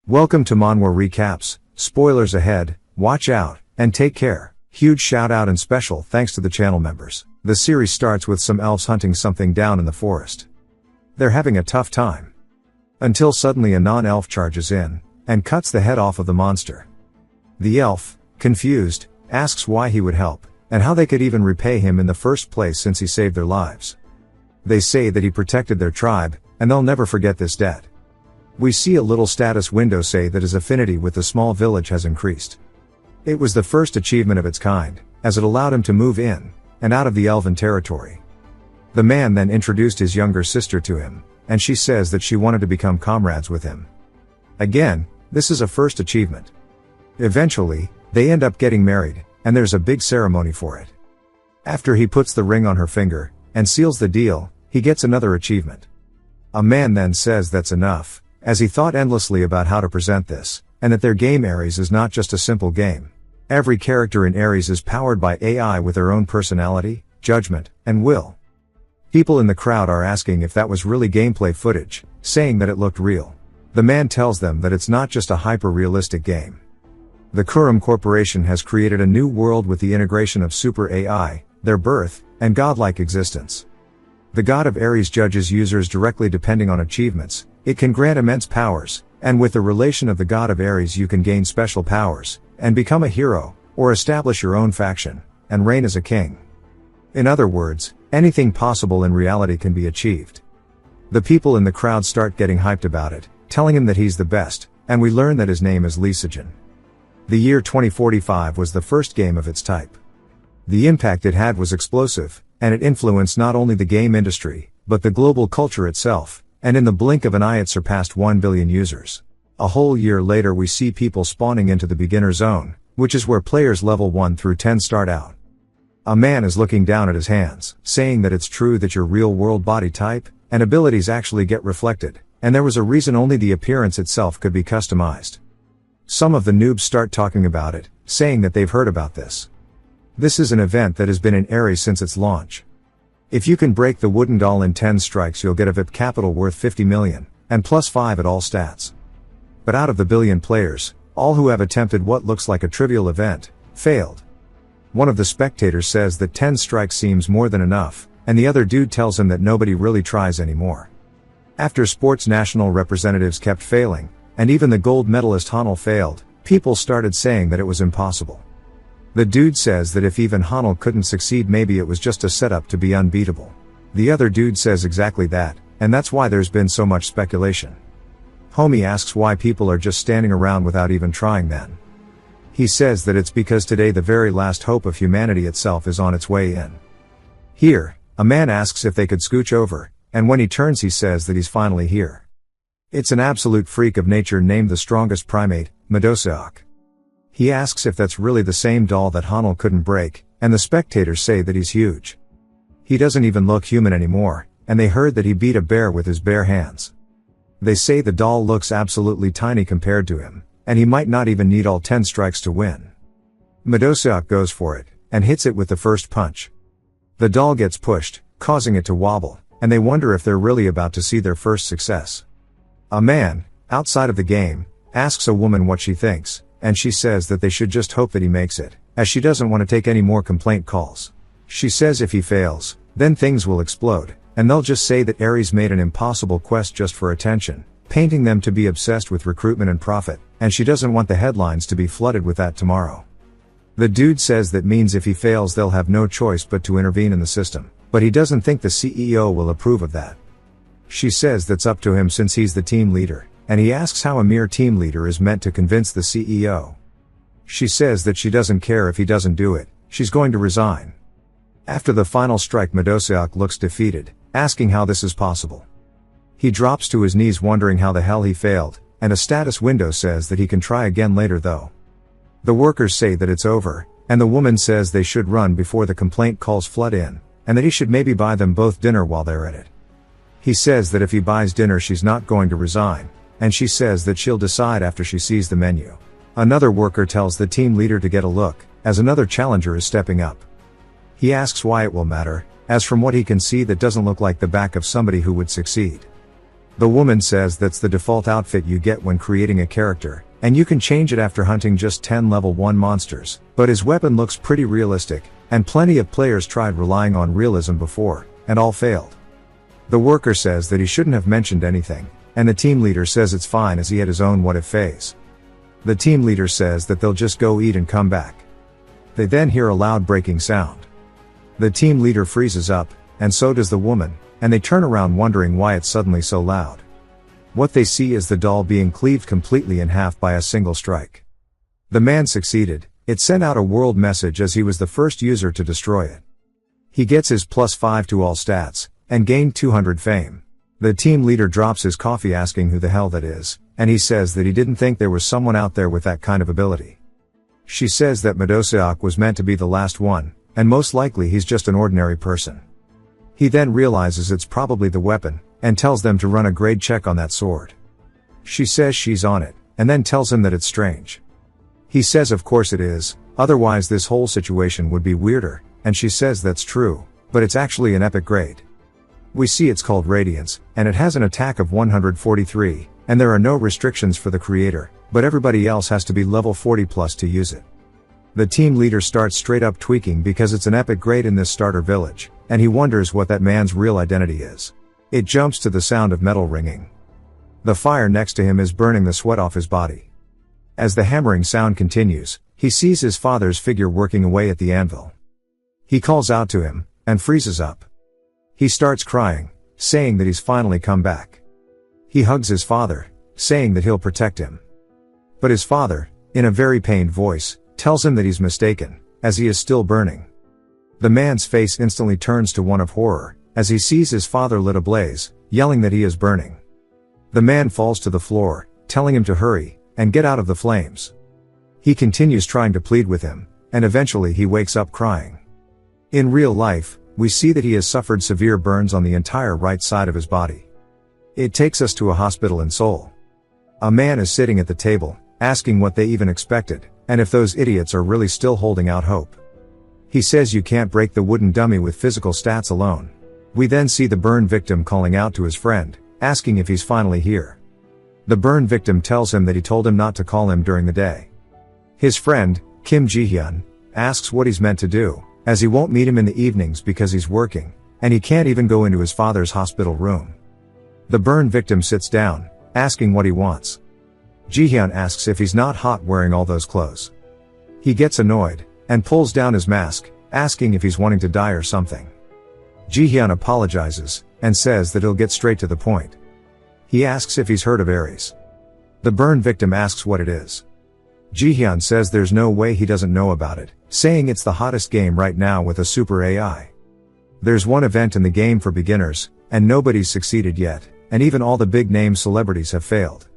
Welcome to Manhwa Recaps, spoilers ahead, watch out, and take care. Huge shout out and special thanks to the channel members. The series starts with some elves hunting something down in the forest. They're having a tough time. Until suddenly a non-elf charges in, and cuts the head off of the monster. The elf, confused, asks why he would help, and how they could even repay him in the first place since he saved their lives. They say that he protected their tribe, and they'll never forget this debt. We see a little status window say that his affinity with the small village has increased. It was the first achievement of its kind, as it allowed him to move in and out of the elven territory. The man then introduced his younger sister to him, and she says that she wanted to become comrades with him. Again, this is a first achievement. Eventually, they end up getting married, and there's a big ceremony for it. After he puts the ring on her finger and seals the deal, he gets another achievement. A man then says that's enough, as he thought endlessly about how to present this, and that their game Ares is not just a simple game. Every character in Ares is powered by AI with their own personality, judgment, and will. People in the crowd are asking if that was really gameplay footage, saying that it looked real. The man tells them that it's not just a hyper-realistic game. The Kurum Corporation has created a new world with the integration of super AI, their birth, and godlike existence. The god of Ares judges users directly depending on achievements. It can grant immense powers, and with the relation of the god of Ares you can gain special powers, and become a hero, or establish your own faction, and reign as a king. In other words, anything possible in reality can be achieved. The people in the crowd start getting hyped about it, telling him that he's the best, and we learn that his name is Lysogen. The year 2045 was the first game of its type. The impact it had was explosive, and it influenced not only the game industry, but the global culture itself, and in the blink of an eye it surpassed 1 billion users. A whole year later we see people spawning into the beginner zone, which is where players level 1 through 10 start out. A man is looking down at his hands, saying that it's true that your real-world body type and abilities actually get reflected, and there was a reason only the appearance itself could be customized. Some of the noobs start talking about it, saying that they've heard about this. This is an event that has been in Ares since its launch. If you can break the wooden doll in 10 strikes you'll get a VIP capital worth 50 million, and plus 5 at all stats. But out of the billion players, all who have attempted what looks like a trivial event, failed. One of the spectators says that 10 strikes seems more than enough, and the other dude tells him that nobody really tries anymore. After sports national representatives kept failing, and even the gold medalist Hanel failed, people started saying that it was impossible. The dude says that if even Hanel couldn't succeed maybe it was just a setup to be unbeatable. The other dude says exactly that, and that's why there's been so much speculation. Homie asks why people are just standing around without even trying then. He says that it's because today the very last hope of humanity itself is on its way in. Here, a man asks if they could scooch over, and when he turns he says that he's finally here. It's an absolute freak of nature named the strongest primate, Medoseok. He asks if that's really the same doll that Hanel couldn't break, and the spectators say that he's huge. He doesn't even look human anymore, and they heard that he beat a bear with his bare hands. They say the doll looks absolutely tiny compared to him, and he might not even need all 10 strikes to win. Medoseok goes for it, and hits it with the first punch. The doll gets pushed, causing it to wobble, and they wonder if they're really about to see their first success. A man, outside of the game, asks a woman what she thinks, and she says that they should just hope that he makes it, as she doesn't want to take any more complaint calls. She says if he fails, then things will explode, and they'll just say that Ares made an impossible quest just for attention, painting them to be obsessed with recruitment and profit, and she doesn't want the headlines to be flooded with that tomorrow. The dude says that means if he fails they'll have no choice but to intervene in the system, but he doesn't think the CEO will approve of that. She says that's up to him since he's the team leader, and he asks how a mere team leader is meant to convince the CEO. She says that she doesn't care if he doesn't do it, she's going to resign. After the final strike Medoseok looks defeated, asking how this is possible. He drops to his knees wondering how the hell he failed, and a status window says that he can try again later though. The workers say that it's over, and the woman says they should run before the complaint calls flood in, and that he should maybe buy them both dinner while they're at it. He says that if he buys dinner she's not going to resign, and she says that she'll decide after she sees the menu. Another worker tells the team leader to get a look, as another challenger is stepping up. He asks why it will matter, as from what he can see that doesn't look like the back of somebody who would succeed. The woman says that's the default outfit you get when creating a character, and you can change it after hunting just 10 level 1 monsters, but his weapon looks pretty realistic, and plenty of players tried relying on realism before, and all failed. The worker says that he shouldn't have mentioned anything, and the team leader says it's fine as he had his own what if phase. The team leader says that they'll just go eat and come back. They then hear a loud breaking sound. The team leader freezes up, and so does the woman, and they turn around wondering why it's suddenly so loud. What they see is the doll being cleaved completely in half by a single strike. The man succeeded. It sent out a world message as he was the first user to destroy it. He gets his +5 to all stats, and gained 200 fame. The team leader drops his coffee asking who the hell that is, and he says that he didn't think there was someone out there with that kind of ability. She says that Medosiak was meant to be the last one, and most likely he's just an ordinary person. He then realizes it's probably the weapon, and tells them to run a grade check on that sword. She says she's on it, and then tells him that it's strange. He says of course it is, otherwise this whole situation would be weirder, and she says that's true, but it's actually an epic grade. We see it's called Radiance, and it has an attack of 143, and there are no restrictions for the creator, but everybody else has to be level 40 plus to use it. The team leader starts straight up tweaking because it's an epic grade in this starter village, and he wonders what that man's real identity is. It jumps to the sound of metal ringing. The fire next to him is burning the sweat off his body. As the hammering sound continues, he sees his father's figure working away at the anvil. He calls out to him, and freezes up. He starts crying, saying that he's finally come back. He hugs his father, saying that he'll protect him. But his father, in a very pained voice, tells him that he's mistaken, as he is still burning. The man's face instantly turns to one of horror, as he sees his father lit ablaze, yelling that he is burning. The man falls to the floor, telling him to hurry, and get out of the flames. He continues trying to plead with him, and eventually he wakes up crying. In real life, we see that he has suffered severe burns on the entire right side of his body. It takes us to a hospital in Seoul. A man is sitting at the table, asking what they even expected, and if those idiots are really still holding out hope. He says you can't break the wooden dummy with physical stats alone. We then see the burn victim calling out to his friend, asking if he's finally here. The burn victim tells him that he told him not to call him during the day. His friend, Kim Ji-hyun, asks what he's meant to do, as he won't meet him in the evenings because he's working, and he can't even go into his father's hospital room. The burn victim sits down, asking what he wants. Ji-hyun asks if he's not hot wearing all those clothes. He gets annoyed, and pulls down his mask, asking if he's wanting to die or something. Ji-hyun apologizes, and says that he'll get straight to the point. He asks if he's heard of Ares. The burn victim asks what it is. Ji-hyun says there's no way he doesn't know about it, saying it's the hottest game right now with a super AI. There's one event in the game for beginners, and nobody's succeeded yet, and even all the big name celebrities have failed.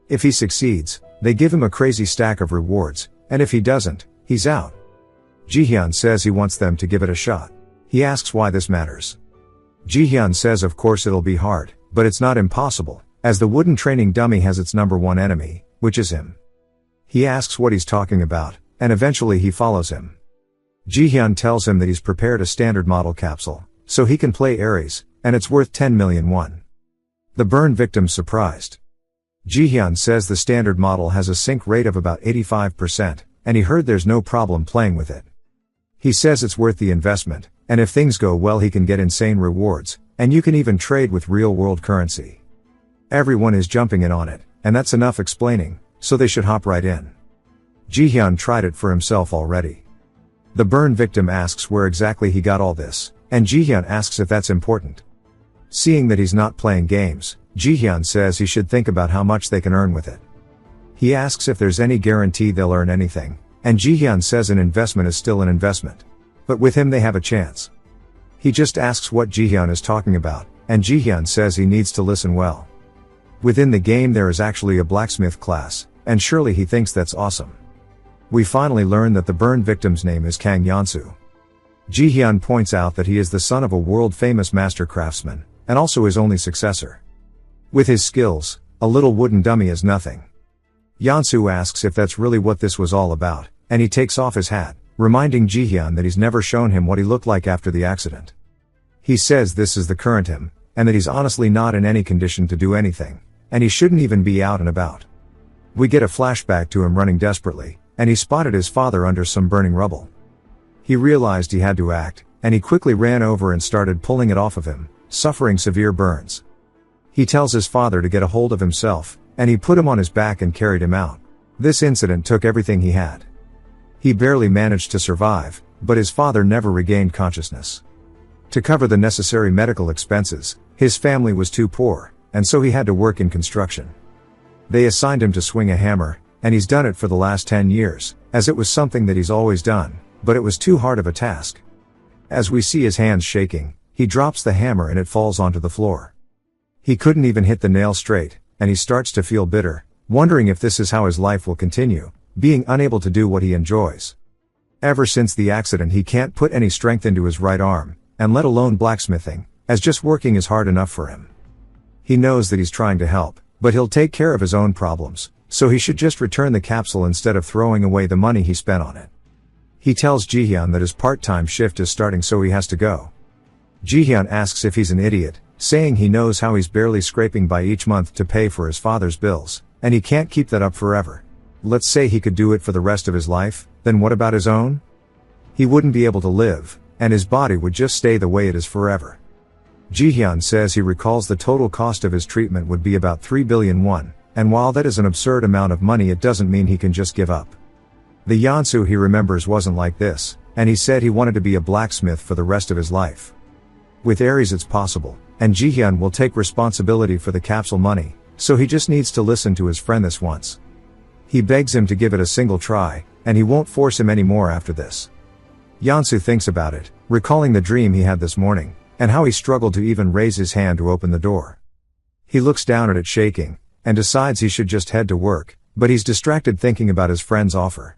If he succeeds, they give him a crazy stack of rewards, and if he doesn't, he's out. Ji-hyun says he wants them to give it a shot. He asks why this matters. Ji-hyun says of course it'll be hard, but it's not impossible, as the wooden training dummy has its number one enemy, which is him. He asks what he's talking about, and eventually he follows him. Ji-hyun tells him that he's prepared a standard model capsule, so he can play Ares, and it's worth 10 million won. The burn victim's surprised. Ji-hyun says the standard model has a sync rate of about 85%, and he heard there's no problem playing with it. He says it's worth the investment, and if things go well he can get insane rewards, and you can even trade with real-world currency. Everyone is jumping in on it, and that's enough explaining, so they should hop right in. Ji-hyun tried it for himself already. The burn victim asks where exactly he got all this, and Ji-hyun asks if that's important. Seeing that he's not playing games, Ji-hyun says he should think about how much they can earn with it. He asks if there's any guarantee they'll earn anything, and Ji-hyun says an investment is still an investment. But with him they have a chance. He just asks what Ji-hyun is talking about, and Ji-hyun says he needs to listen well. Within the game there is actually a blacksmith class, and surely he thinks that's awesome. We finally learn that the burn victim's name is Kang Yeonsu. Ji-hyun points out that he is the son of a world-famous master craftsman, and also his only successor. With his skills, a little wooden dummy is nothing. Yeonsu asks if that's really what this was all about, and he takes off his hat, reminding Ji-hyun that he's never shown him what he looked like after the accident. He says this is the current him, and that he's honestly not in any condition to do anything, and he shouldn't even be out and about. We get a flashback to him running desperately, and he spotted his father under some burning rubble. He realized he had to act, and he quickly ran over and started pulling it off of him, suffering severe burns. He tells his father to get a hold of himself, and he put him on his back and carried him out. This incident took everything he had. He barely managed to survive, but his father never regained consciousness. To cover the necessary medical expenses, his family was too poor, and so he had to work in construction. They assigned him to swing a hammer, and he's done it for the last 10 years, as it was something that he's always done, but it was too hard of a task. As we see his hands shaking, he drops the hammer and it falls onto the floor. He couldn't even hit the nail straight, and he starts to feel bitter, wondering if this is how his life will continue, being unable to do what he enjoys. Ever since the accident, he can't put any strength into his right arm, and let alone blacksmithing, as just working is hard enough for him. He knows that he's trying to help, but he'll take care of his own problems, so he should just return the capsule instead of throwing away the money he spent on it. He tells Jihyun that his part-time shift is starting, so he has to go. Jihyun asks if he's an idiot, saying he knows how he's barely scraping by each month to pay for his father's bills, and he can't keep that up forever. Let's say he could do it for the rest of his life, then what about his own? He wouldn't be able to live, and his body would just stay the way it is forever. Jihyun says he recalls the total cost of his treatment would be about 3 billion won, and while that is an absurd amount of money, it doesn't mean he can just give up. The Yeonsu he remembers wasn't like this, and he said he wanted to be a blacksmith for the rest of his life. With Aries it's possible, and Jihyun will take responsibility for the capsule money, so he just needs to listen to his friend this once. He begs him to give it a single try, and he won't force him anymore after this. Yeonsu thinks about it, recalling the dream he had this morning, and how he struggled to even raise his hand to open the door. He looks down at it shaking, and decides he should just head to work, but he's distracted thinking about his friend's offer.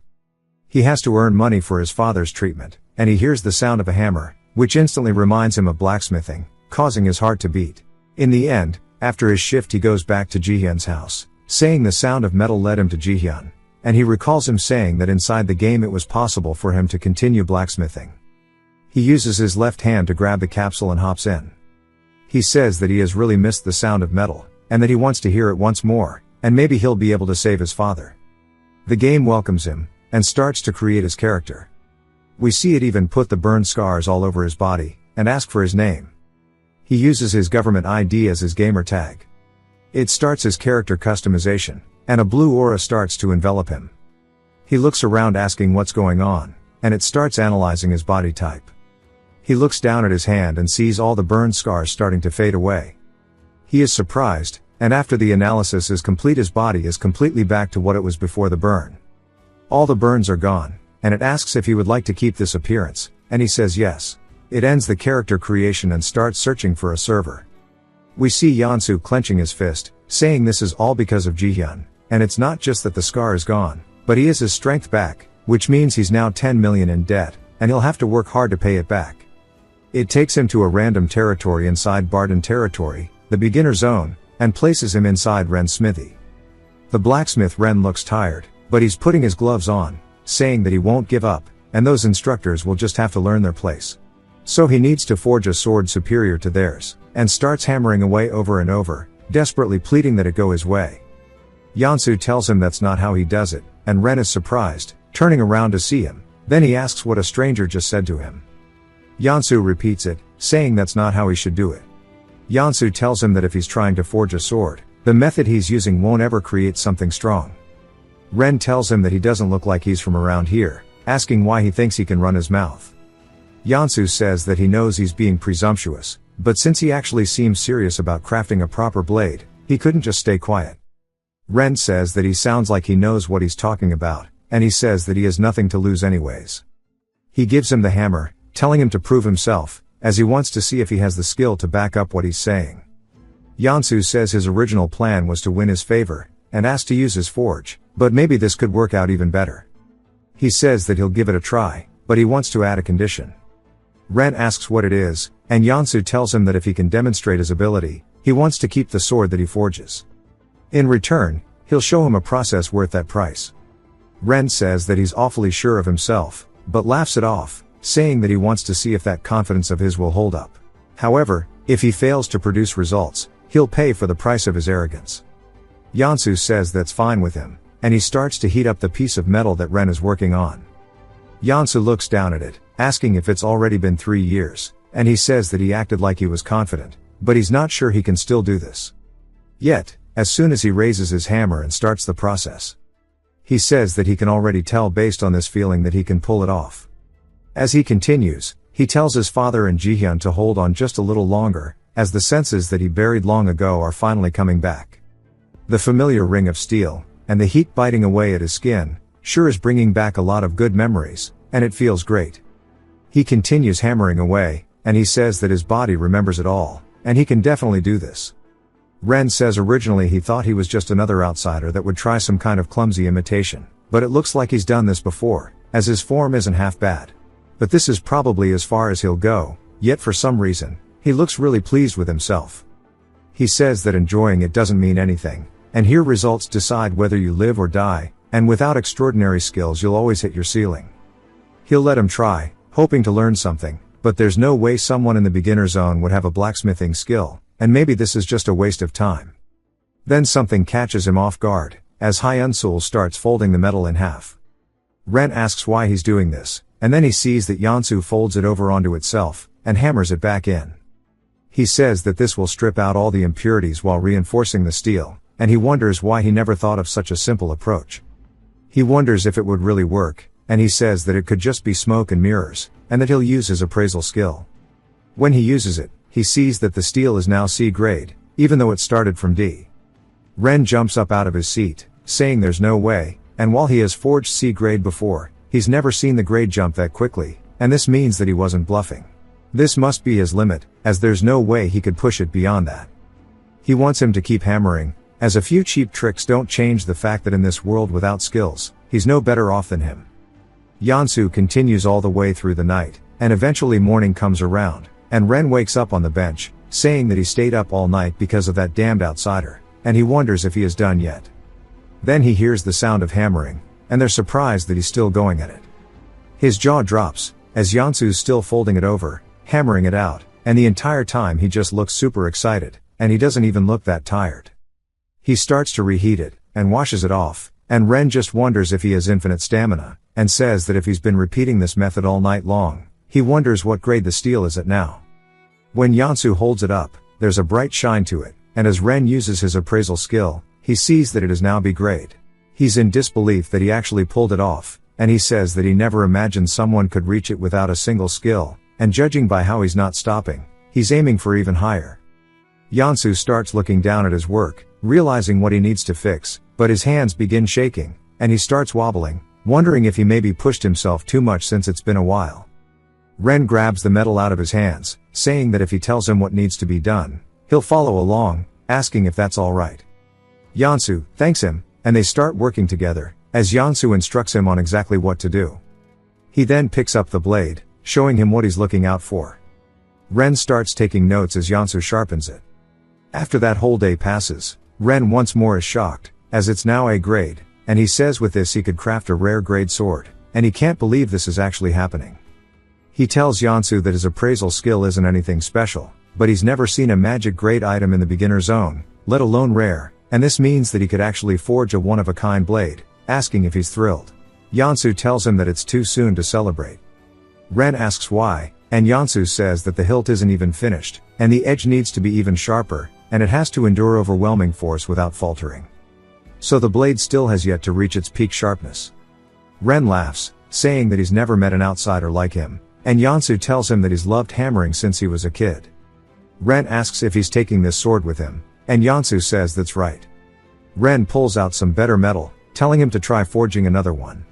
He has to earn money for his father's treatment, and he hears the sound of a hammer, which instantly reminds him of blacksmithing, causing his heart to beat. In the end, after his shift he goes back to Jihyun's house, saying the sound of metal led him to Jihyun, and he recalls him saying that inside the game it was possible for him to continue blacksmithing. He uses his left hand to grab the capsule and hops in. He says that he has really missed the sound of metal, and that he wants to hear it once more, and maybe he'll be able to save his father. The game welcomes him, and starts to create his character. We see it even put the burn scars all over his body, and ask for his name. He uses his government ID as his gamer tag. It starts his character customization, and a blue aura starts to envelop him. He looks around asking what's going on, and it starts analyzing his body type. He looks down at his hand and sees all the burn scars starting to fade away. He is surprised, and after the analysis is complete, his body is completely back to what it was before the burn. All the burns are gone, and it asks if he would like to keep this appearance, and he says yes. It ends the character creation and starts searching for a server. We see Yeonsu clenching his fist, saying this is all because of Jihyun, and it's not just that the scar is gone, but he has his strength back, which means he's now 10 million in debt, and he'll have to work hard to pay it back. It takes him to a random territory inside Barden territory, the beginner zone, and places him inside Ren's smithy. The blacksmith Ren looks tired, but he's putting his gloves on, saying that he won't give up, and those instructors will just have to learn their place. So he needs to forge a sword superior to theirs, and starts hammering away over and over, desperately pleading that it go his way. Yeonsu tells him that's not how he does it, and Ren is surprised, turning around to see him. Then he asks what a stranger just said to him. Yeonsu repeats it, saying that's not how he should do it. Yeonsu tells him that if he's trying to forge a sword, the method he's using won't ever create something strong. Ren tells him that he doesn't look like he's from around here, asking why he thinks he can run his mouth. Yeonsu says that he knows he's being presumptuous, but since he actually seems serious about crafting a proper blade, he couldn't just stay quiet. Ren says that he sounds like he knows what he's talking about, and he says that he has nothing to lose anyways. He gives him the hammer, telling him to prove himself, as he wants to see if he has the skill to back up what he's saying. Yeonsu says his original plan was to win his favor, and asks to use his forge, but maybe this could work out even better. He says that he'll give it a try, but he wants to add a condition. Ren asks what it is, and Yeonsu tells him that if he can demonstrate his ability, he wants to keep the sword that he forges. In return, he'll show him a process worth that price. Ren says that he's awfully sure of himself, but laughs it off, saying that he wants to see if that confidence of his will hold up. However, If he fails to produce results, he'll pay for the price of his arrogance. Yansu says that's fine with him, and he starts to heat up the piece of metal that Ren is working on. Yansu looks down at it, asking if it's already been 3 years, and he says that he acted like he was confident, but he's not sure he can still do this. Yet, as soon as he raises his hammer and starts the process, he says that he can already tell based on this feeling that he can pull it off. As he continues, he tells his father and Jihyun to hold on just a little longer, as the senses that he buried long ago are finally coming back. The familiar ring of steel, and the heat biting away at his skin, sure is bringing back a lot of good memories, and it feels great. He continues hammering away, and he says that his body remembers it all, and he can definitely do this. Ren says originally he thought he was just another outsider that would try some kind of clumsy imitation, but it looks like he's done this before, as his form isn't half bad. But this is probably as far as he'll go, yet for some reason, he looks really pleased with himself. He says that enjoying it doesn't mean anything, and here results decide whether you live or die, and without extraordinary skills you'll always hit your ceiling. He'll let him try, hoping to learn something, but there's no way someone in the beginner zone would have a blacksmithing skill, and maybe this is just a waste of time. Then something catches him off guard, as Hyun-sul starts folding the metal in half. Ren asks why he's doing this, and then he sees that Yansu folds it over onto itself, and hammers it back in. He says that this will strip out all the impurities while reinforcing the steel, and he wonders why he never thought of such a simple approach. He wonders if it would really work, and he says that it could just be smoke and mirrors, and that he'll use his appraisal skill. When he uses it, he sees that the steel is now C grade, even though it started from D. Ren jumps up out of his seat, saying there's no way, and while he has forged C grade before, he's never seen the grade jump that quickly, and this means that he wasn't bluffing. This must be his limit, as there's no way he could push it beyond that. He wants him to keep hammering, as a few cheap tricks don't change the fact that in this world without skills, he's no better off than him. Yansu continues all the way through the night, and eventually morning comes around, and Ren wakes up on the bench, saying that he stayed up all night because of that damned outsider, and he wonders if he is done yet. Then he hears the sound of hammering, and they're surprised that he's still going at it. His jaw drops, as Yansu's still folding it over, hammering it out, and the entire time he just looks super excited, and he doesn't even look that tired. He starts to reheat it, and washes it off, and Ren just wonders if he has infinite stamina, and says that if he's been repeating this method all night long, he wonders what grade the steel is at now. When Yansu holds it up, there's a bright shine to it, and as Ren uses his appraisal skill, he sees that it is now B grade. He's in disbelief that he actually pulled it off, and he says that he never imagined someone could reach it without a single skill, and judging by how he's not stopping, he's aiming for even higher. Yansu starts looking down at his work, realizing what he needs to fix, but his hands begin shaking, and he starts wobbling, wondering if he maybe pushed himself too much since it's been a while. Ren grabs the metal out of his hands, saying that if he tells him what needs to be done, he'll follow along, asking if that's alright. Yansu thanks him, and they start working together, as Yansu instructs him on exactly what to do. He then picks up the blade, showing him what he's looking out for. Ren starts taking notes as Yansu sharpens it. After that whole day passes, Ren once more is shocked, as it's now A grade, and he says with this he could craft a rare grade sword, and he can't believe this is actually happening. He tells Yansu that his appraisal skill isn't anything special, but he's never seen a magic grade item in the beginner zone, let alone rare, and this means that he could actually forge a one-of-a-kind blade, asking if he's thrilled. Yansu tells him that it's too soon to celebrate. Ren asks why, and Yansu says that the hilt isn't even finished, and the edge needs to be even sharper, and it has to endure overwhelming force without faltering. So the blade still has yet to reach its peak sharpness. Ren laughs, saying that he's never met an outsider like him, and Yansu tells him that he's loved hammering since he was a kid. Ren asks if he's taking this sword with him, and Yansu says that's right. Ren pulls out some better metal, telling him to try forging another one.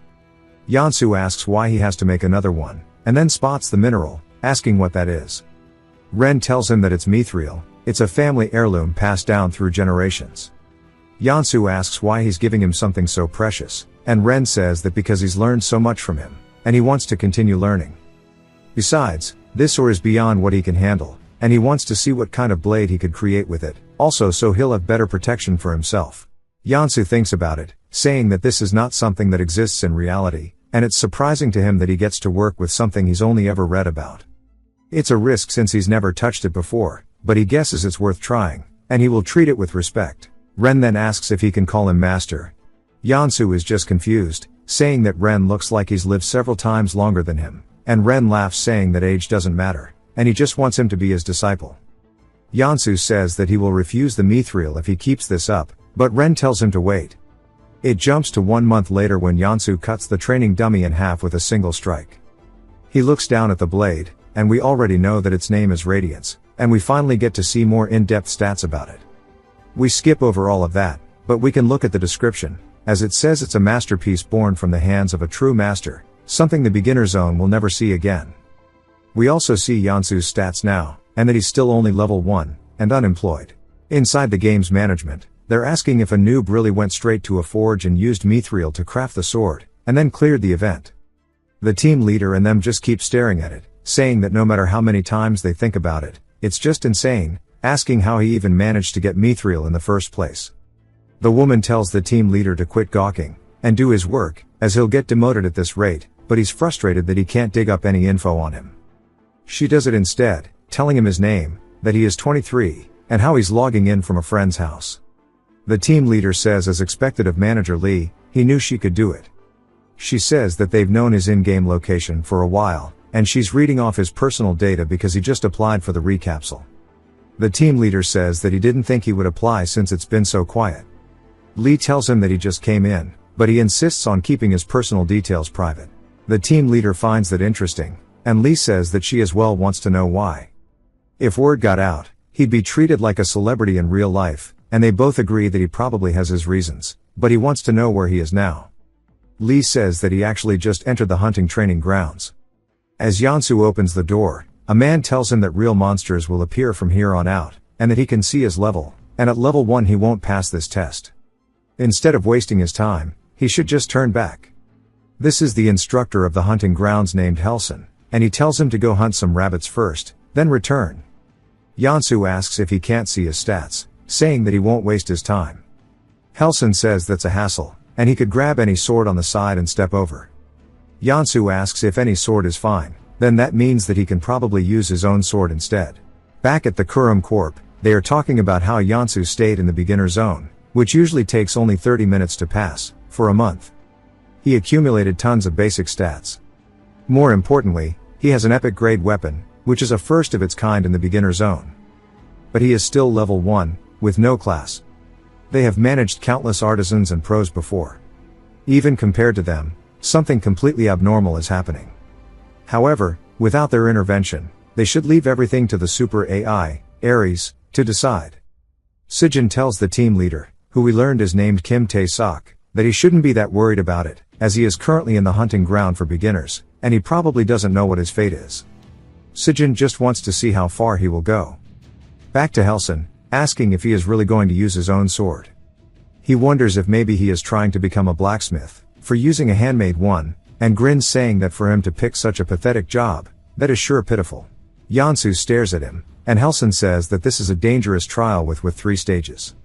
Yansu asks why he has to make another one, and then spots the mineral, asking what that is. Ren tells him that it's mithril, it's a family heirloom passed down through generations. Yansu asks why he's giving him something so precious, and Ren says that because he's learned so much from him, and he wants to continue learning. Besides, this ore is beyond what he can handle, and he wants to see what kind of blade he could create with it, also so he'll have better protection for himself. Yansu thinks about it, saying that this is not something that exists in reality, and it's surprising to him that he gets to work with something he's only ever read about. It's a risk since he's never touched it before, but he guesses it's worth trying, and he will treat it with respect. Ren then asks if he can call him master. Yansu is just confused, saying that Ren looks like he's lived several times longer than him, and Ren laughs saying that age doesn't matter, and he just wants him to be his disciple. Yansu says that he will refuse the mithril if he keeps this up, but Ren tells him to wait. It jumps to 1 month later when Yansu cuts the training dummy in half with a single strike. He looks down at the blade, and we already know that its name is Radiance, and we finally get to see more in-depth stats about it. We skip over all of that, but we can look at the description, as it says it's a masterpiece born from the hands of a true master, something the beginner zone will never see again. We also see Yansu's stats now, and that he's still only level 1, and unemployed. Inside the game's management, they're asking if a noob really went straight to a forge and used mithril to craft the sword, and then cleared the event. The team leader and them just keep staring at it, saying that no matter how many times they think about it, it's just insane, asking how he even managed to get mithril in the first place. The woman tells the team leader to quit gawking, and do his work, as he'll get demoted at this rate, but he's frustrated that he can't dig up any info on him. She does it instead, telling him his name, that he is 23, and how he's logging in from a friend's house. The team leader says, as expected of manager Lee, he knew she could do it. She says that they've known his in-game location for a while, and she's reading off his personal data because he just applied for the recapsule. The team leader says that he didn't think he would apply since it's been so quiet. Lee tells him that he just came in, but he insists on keeping his personal details private. The team leader finds that interesting, and Lee says that she as well wants to know why. If word got out, he'd be treated like a celebrity in real life, and they both agree that he probably has his reasons, but he wants to know where he is now. Lee says that he actually just entered the hunting training grounds. As Yansu opens the door, a man tells him that real monsters will appear from here on out, and that he can see his level, and at level 1 he won't pass this test. Instead of wasting his time, he should just turn back. This is the instructor of the hunting grounds named Helson, and he tells him to go hunt some rabbits first, then return. Yansu asks if he can't see his stats, saying that he won't waste his time. Helson says that's a hassle, and he could grab any sword on the side and step over. Yansu asks if any sword is fine, then that means that he can probably use his own sword instead. Back at the Kurum Corp, they are talking about how Yansu stayed in the beginner zone, which usually takes only 30 minutes to pass, for a month. He accumulated tons of basic stats. More importantly, he has an epic grade weapon, which is a first of its kind in the beginner zone. But he is still level 1, with no class. They have managed countless artisans and pros before. Even compared to them, something completely abnormal is happening. However, without their intervention, they should leave everything to the super AI, Ares, to decide. Sijin tells the team leader, who we learned is named Kim Tae-sok, that he shouldn't be that worried about it, as he is currently in the hunting ground for beginners, and he probably doesn't know what his fate is. Sijin just wants to see how far he will go. Back to Helson, asking if he is really going to use his own sword. He wonders if maybe he is trying to become a blacksmith, for using a handmade one, and grins saying that for him to pick such a pathetic job, that is sure pitiful. Yansu stares at him, and Helson says that this is a dangerous trial with 3 stages.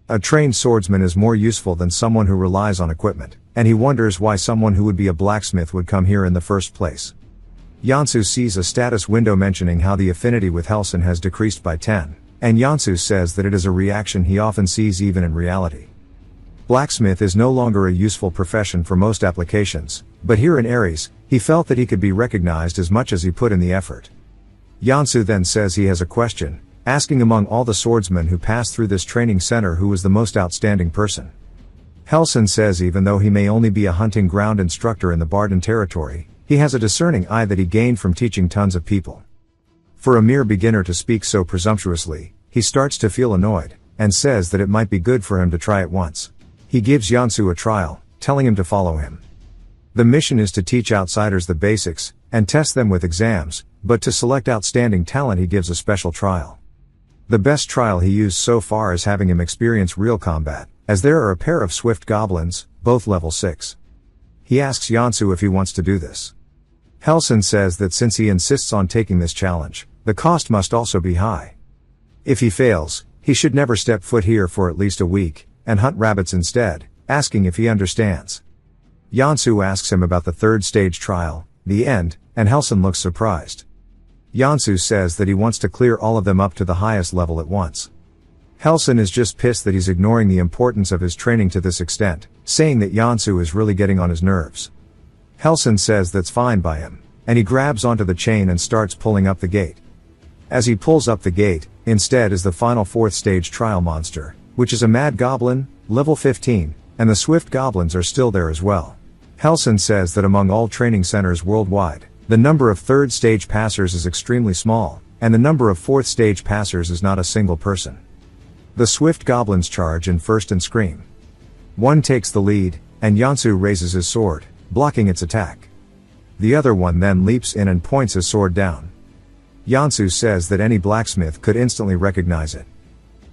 A trained swordsman is more useful than someone who relies on equipment, and he wonders why someone who would be a blacksmith would come here in the first place. Yansu sees a status window mentioning how the affinity with Helson has decreased by 10, and Yansu says that it is a reaction he often sees even in reality. Blacksmith is no longer a useful profession for most applications, but here in Ares, he felt that he could be recognized as much as he put in the effort. Yansu then says he has a question, asking among all the swordsmen who passed through this training center who was the most outstanding person. Helson says even though he may only be a hunting ground instructor in the Barden territory, he has a discerning eye that he gained from teaching tons of people. For a mere beginner to speak so presumptuously, he starts to feel annoyed, and says that it might be good for him to try it once. He gives Yansu a trial, telling him to follow him. The mission is to teach outsiders the basics, and test them with exams, but to select outstanding talent he gives a special trial. The best trial he used so far is having him experience real combat, as there are a pair of swift goblins, both level 6. He asks Yansu if he wants to do this. Helson says that since he insists on taking this challenge, the cost must also be high. If he fails, he should never step foot here for at least a week, and hunt rabbits instead, asking if he understands. Yansu asks him about the 3rd stage trial, the end, and Helson looks surprised. Yansu says that he wants to clear all of them up to the highest level at once. Helson is just pissed that he's ignoring the importance of his training to this extent, saying that Yansu is really getting on his nerves. Helson says that's fine by him, and he grabs onto the chain and starts pulling up the gate. As he pulls up the gate, instead is the final 4th stage trial monster, which is a mad goblin, level 15, and the swift goblins are still there as well. Helson says that among all training centers worldwide, the number of 3rd stage passers is extremely small, and the number of 4th stage passers is not a single person. The swift goblins charge in first and scream. One takes the lead, and Yansu raises his sword, blocking its attack. The other one then leaps in and points his sword down. Yansu says that any blacksmith could instantly recognize it.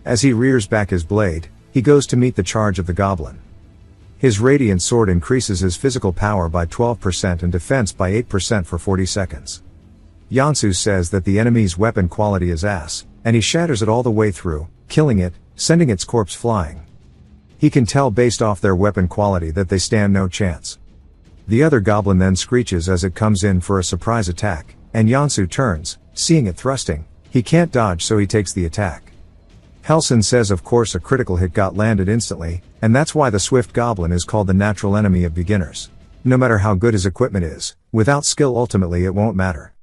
As he rears back his blade, he goes to meet the charge of the goblin. His radiant sword increases his physical power by 12% and defense by 8% for 40 seconds. Yansu says that the enemy's weapon quality is ass, and he shatters it all the way through, killing it, sending its corpse flying. He can tell based off their weapon quality that they stand no chance. The other goblin then screeches as it comes in for a surprise attack, and Yansu turns, seeing it thrusting. He can't dodge, so he takes the attack. Helson says of course a critical hit got landed instantly, and that's why the swift goblin is called the natural enemy of beginners. No matter how good his equipment is, without skill ultimately it won't matter.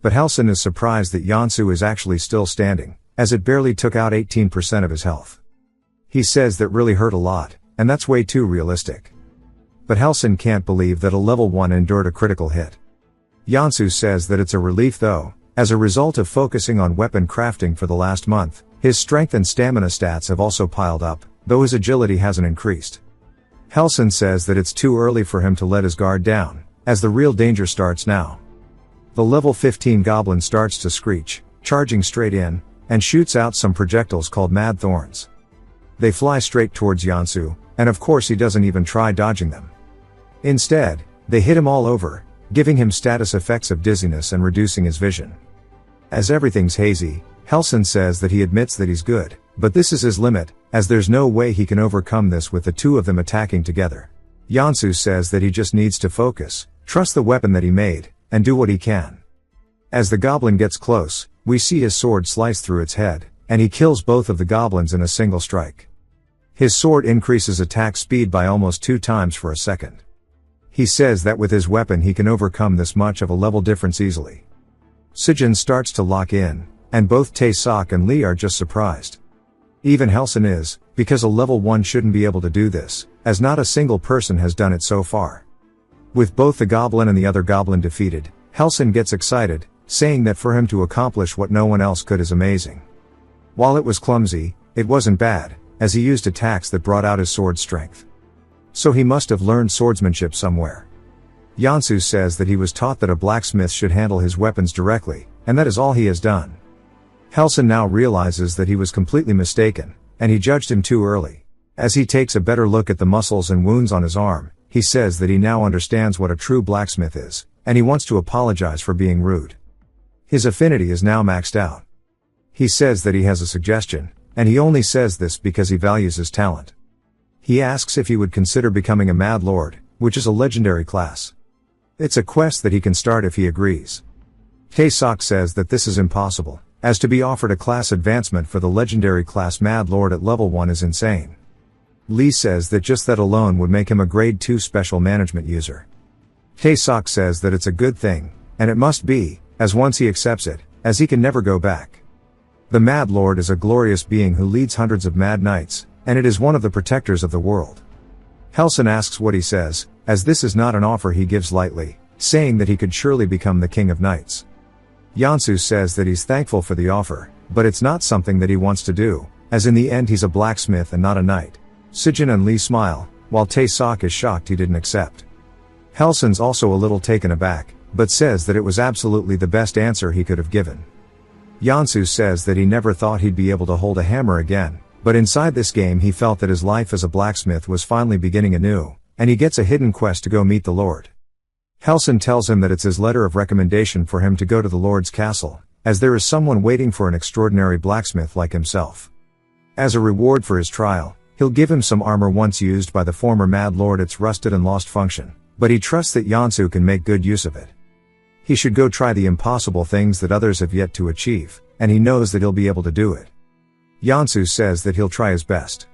But Helson is surprised that Yansu is actually still standing, as it barely took out 18% of his health. He says that really hurt a lot, and that's way too realistic. But Helson can't believe that a level 1 endured a critical hit. Yansu says that it's a relief though, as a result of focusing on weapon crafting for the last month, his strength and stamina stats have also piled up, though his agility hasn't increased. Helson says that it's too early for him to let his guard down, as the real danger starts now. The level 15 goblin starts to screech, charging straight in, and shoots out some projectiles called mad thorns. They fly straight towards Yansu, and of course he doesn't even try dodging them. Instead, they hit him all over, giving him status effects of dizziness and reducing his vision. As everything's hazy, Helson says that he admits that he's good, but this is his limit, as there's no way he can overcome this with the two of them attacking together. Yansu says that he just needs to focus, trust the weapon that he made, and do what he can. As the goblin gets close, we see his sword slice through its head, and he kills both of the goblins in a single strike. His sword increases attack speed by almost 2 times for a second. He says that with his weapon he can overcome this much of a level difference easily. Sijin starts to lock in, and both Tae-sok and Lee are just surprised. Even Helson is, because a level 1 shouldn't be able to do this, as not a single person has done it so far. With both the goblin and the other goblin defeated, Helson gets excited, saying that for him to accomplish what no one else could is amazing. While it was clumsy, it wasn't bad, as he used attacks that brought out his sword strength. So he must have learned swordsmanship somewhere. Yansu says that he was taught that a blacksmith should handle his weapons directly, and that is all he has done. Helson now realizes that he was completely mistaken, and he judged him too early. As he takes a better look at the muscles and wounds on his arm, he says that he now understands what a true blacksmith is, and he wants to apologize for being rude. His affinity is now maxed out. He says that he has a suggestion, and he only says this because he values his talent. He asks if he would consider becoming a Mad Lord, which is a legendary class. It's a quest that he can start if he agrees. Tae-sok says that this is impossible, as to be offered a class advancement for the legendary class Mad Lord at level 1 is insane. Lee says that just that alone would make him a grade 2 special management user. Tae-sok says that it's a good thing, and it must be, as once he accepts it, as he can never go back. The Mad Lord is a glorious being who leads hundreds of mad knights, and it is one of the protectors of the world. Helson asks what he says, as this is not an offer he gives lightly, saying that he could surely become the king of knights. Yansu says that he's thankful for the offer, but it's not something that he wants to do, as in the end he's a blacksmith and not a knight. Sijin and Lee smile, while Tae-sok is shocked he didn't accept. Helson's also a little taken aback, but says that it was absolutely the best answer he could have given. Yansu says that he never thought he'd be able to hold a hammer again, but inside this game he felt that his life as a blacksmith was finally beginning anew, and he gets a hidden quest to go meet the Lord. Helson tells him that it's his letter of recommendation for him to go to the Lord's castle, as there is someone waiting for an extraordinary blacksmith like himself. As a reward for his trial, he'll give him some armor once used by the former Mad Lord. It's rusted and lost function, but he trusts that Yansu can make good use of it. He should go try the impossible things that others have yet to achieve, and he knows that he'll be able to do it. Yansu says that he'll try his best.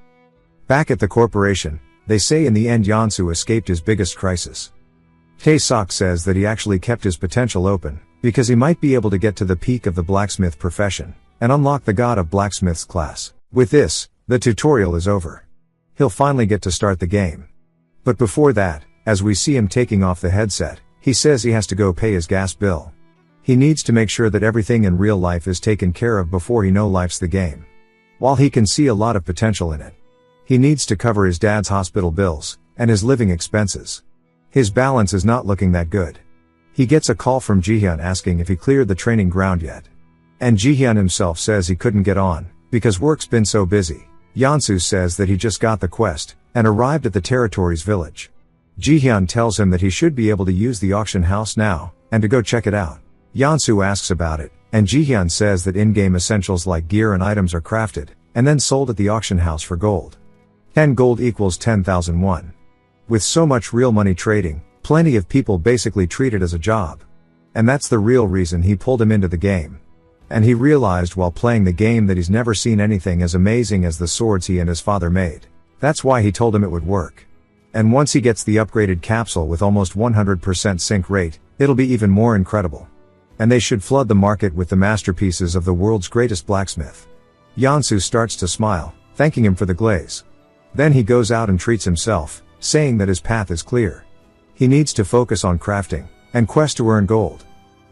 Back at the corporation, they say in the end Yansu escaped his biggest crisis. Tae-sok says that he actually kept his potential open, because he might be able to get to the peak of the blacksmith profession, and unlock the God of Blacksmith's class. With this, the tutorial is over. He'll finally get to start the game. But before that, as we see him taking off the headset, he says he has to go pay his gas bill. He needs to make sure that everything in real life is taken care of before he know life's the game. While he can see a lot of potential in it, he needs to cover his dad's hospital bills, and his living expenses. His balance is not looking that good. He gets a call from Jihyun asking if he cleared the training ground yet. And Jihyun himself says he couldn't get on, because work's been so busy. Yansu says that he just got the quest, and arrived at the territory's village. Jihyun tells him that he should be able to use the auction house now, and to go check it out. Yansu asks about it, and Jihyun says that in-game essentials like gear and items are crafted, and then sold at the auction house for gold. 10 gold equals 10,000 won. With so much real money trading, plenty of people basically treat it as a job. And that's the real reason he pulled him into the game. And he realized while playing the game that he's never seen anything as amazing as the swords he and his father made. That's why he told him it would work. And once he gets the upgraded capsule with almost 100% sync rate, it'll be even more incredible. And they should flood the market with the masterpieces of the world's greatest blacksmith. Yansu starts to smile, thanking him for the glaze. Then he goes out and treats himself, saying that his path is clear. He needs to focus on crafting, and quest to earn gold.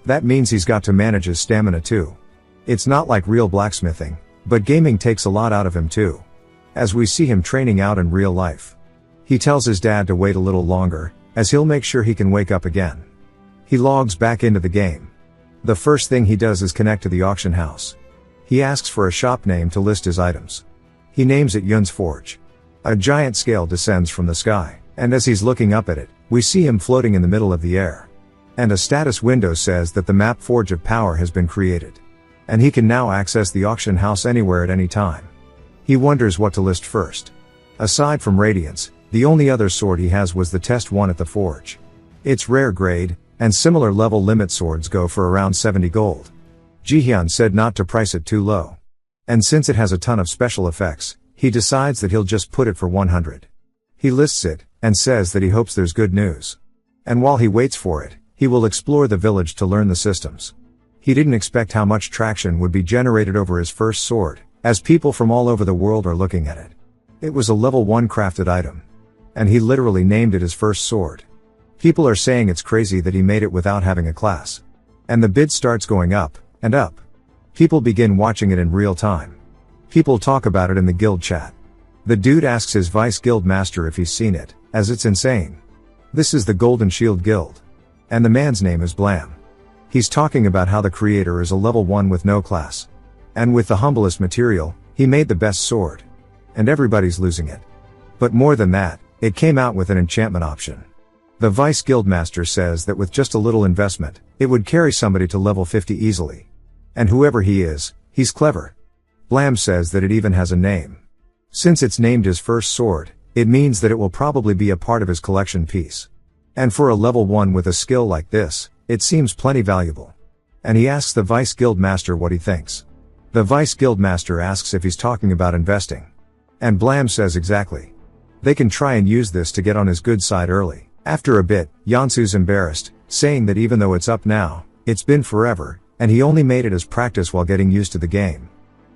That means he's got to manage his stamina too. It's not like real blacksmithing, but gaming takes a lot out of him too. As we see him training out in real life. He tells his dad to wait a little longer, as he'll make sure he can wake up again. He logs back into the game. The first thing he does is connect to the auction house. He asks for a shop name to list his items. He names it Yun's Forge. A giant scale descends from the sky, and as he's looking up at it, we see him floating in the middle of the air. And a status window says that the map Forge of Power has been created. And he can now access the auction house anywhere at any time. He wonders what to list first. Aside from Radiance, the only other sword he has was the test one at the Forge. It's rare grade, and similar level limit swords go for around 70 gold. Jihyun said not to price it too low. And since it has a ton of special effects, he decides that he'll just put it for 100. He lists it, and says that he hopes there's good news. And while he waits for it, he will explore the village to learn the systems. He didn't expect how much traction would be generated over his first sword, as people from all over the world are looking at it. It was a level 1 crafted item. And he literally named it his first sword. People are saying it's crazy that he made it without having a class. And the bid starts going up, and up. People begin watching it in real time. People talk about it in the guild chat. The dude asks his vice guild master if he's seen it, as it's insane. This is the Golden Shield Guild. And the man's name is Blam. He's talking about how the creator is a level 1 with no class. And with the humblest material, he made the best sword. And everybody's losing it. But more than that, it came out with an enchantment option. The Vice Guildmaster says that with just a little investment, it would carry somebody to level 50 easily. And whoever he is, he's clever. Blam says that it even has a name. Since it's named his first sword, it means that it will probably be a part of his collection piece. And for a level 1 with a skill like this, it seems plenty valuable. And he asks the Vice Guildmaster what he thinks. The Vice Guildmaster asks if he's talking about investing. And Blam says exactly. They can try and use this to get on his good side early. After a bit, Yansu's embarrassed, saying that even though it's up now, it's been forever, and he only made it as practice while getting used to the game.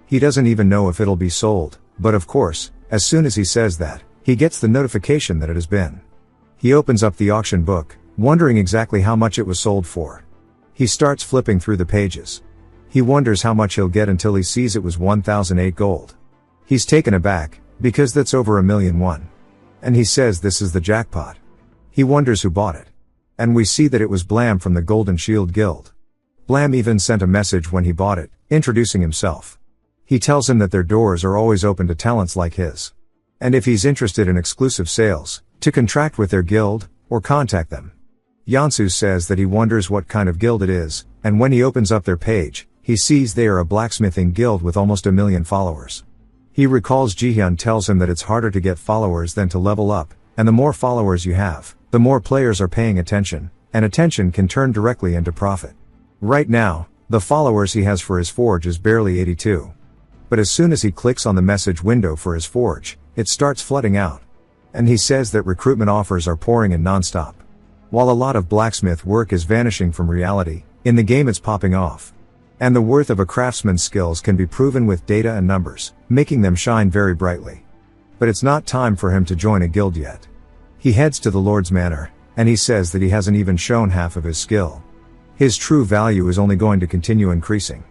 He doesn't even know if it'll be sold, but of course, as soon as he says that, he gets the notification that it has been. He opens up the auction book, wondering exactly how much it was sold for. He starts flipping through the pages. He wonders how much he'll get until he sees it was 1,008 gold. He's taken aback, because that's over 1,000,000 won. And he says this is the jackpot. He wonders who bought it. And we see that it was Blam from the Golden Shield Guild. Blam even sent a message when he bought it, introducing himself. He tells him that their doors are always open to talents like his. And if he's interested in exclusive sales, to contract with their guild, or contact them. Yansu says that he wonders what kind of guild it is, and when he opens up their page, he sees they are a blacksmithing guild with almost 1,000,000 followers. He recalls Jihyun tells him that it's harder to get followers than to level up, and the more followers you have, the more players are paying attention, and attention can turn directly into profit. Right now, the followers he has for his forge is barely 82. But as soon as he clicks on the message window for his forge, it starts flooding out. And he says that recruitment offers are pouring in non-stop. While a lot of blacksmith work is vanishing from reality, in the game it's popping off. And the worth of a craftsman's skills can be proven with data and numbers, making them shine very brightly. But it's not time for him to join a guild yet. He heads to the Lord's Manor, and he says that he hasn't even shown half of his skill. His true value is only going to continue increasing.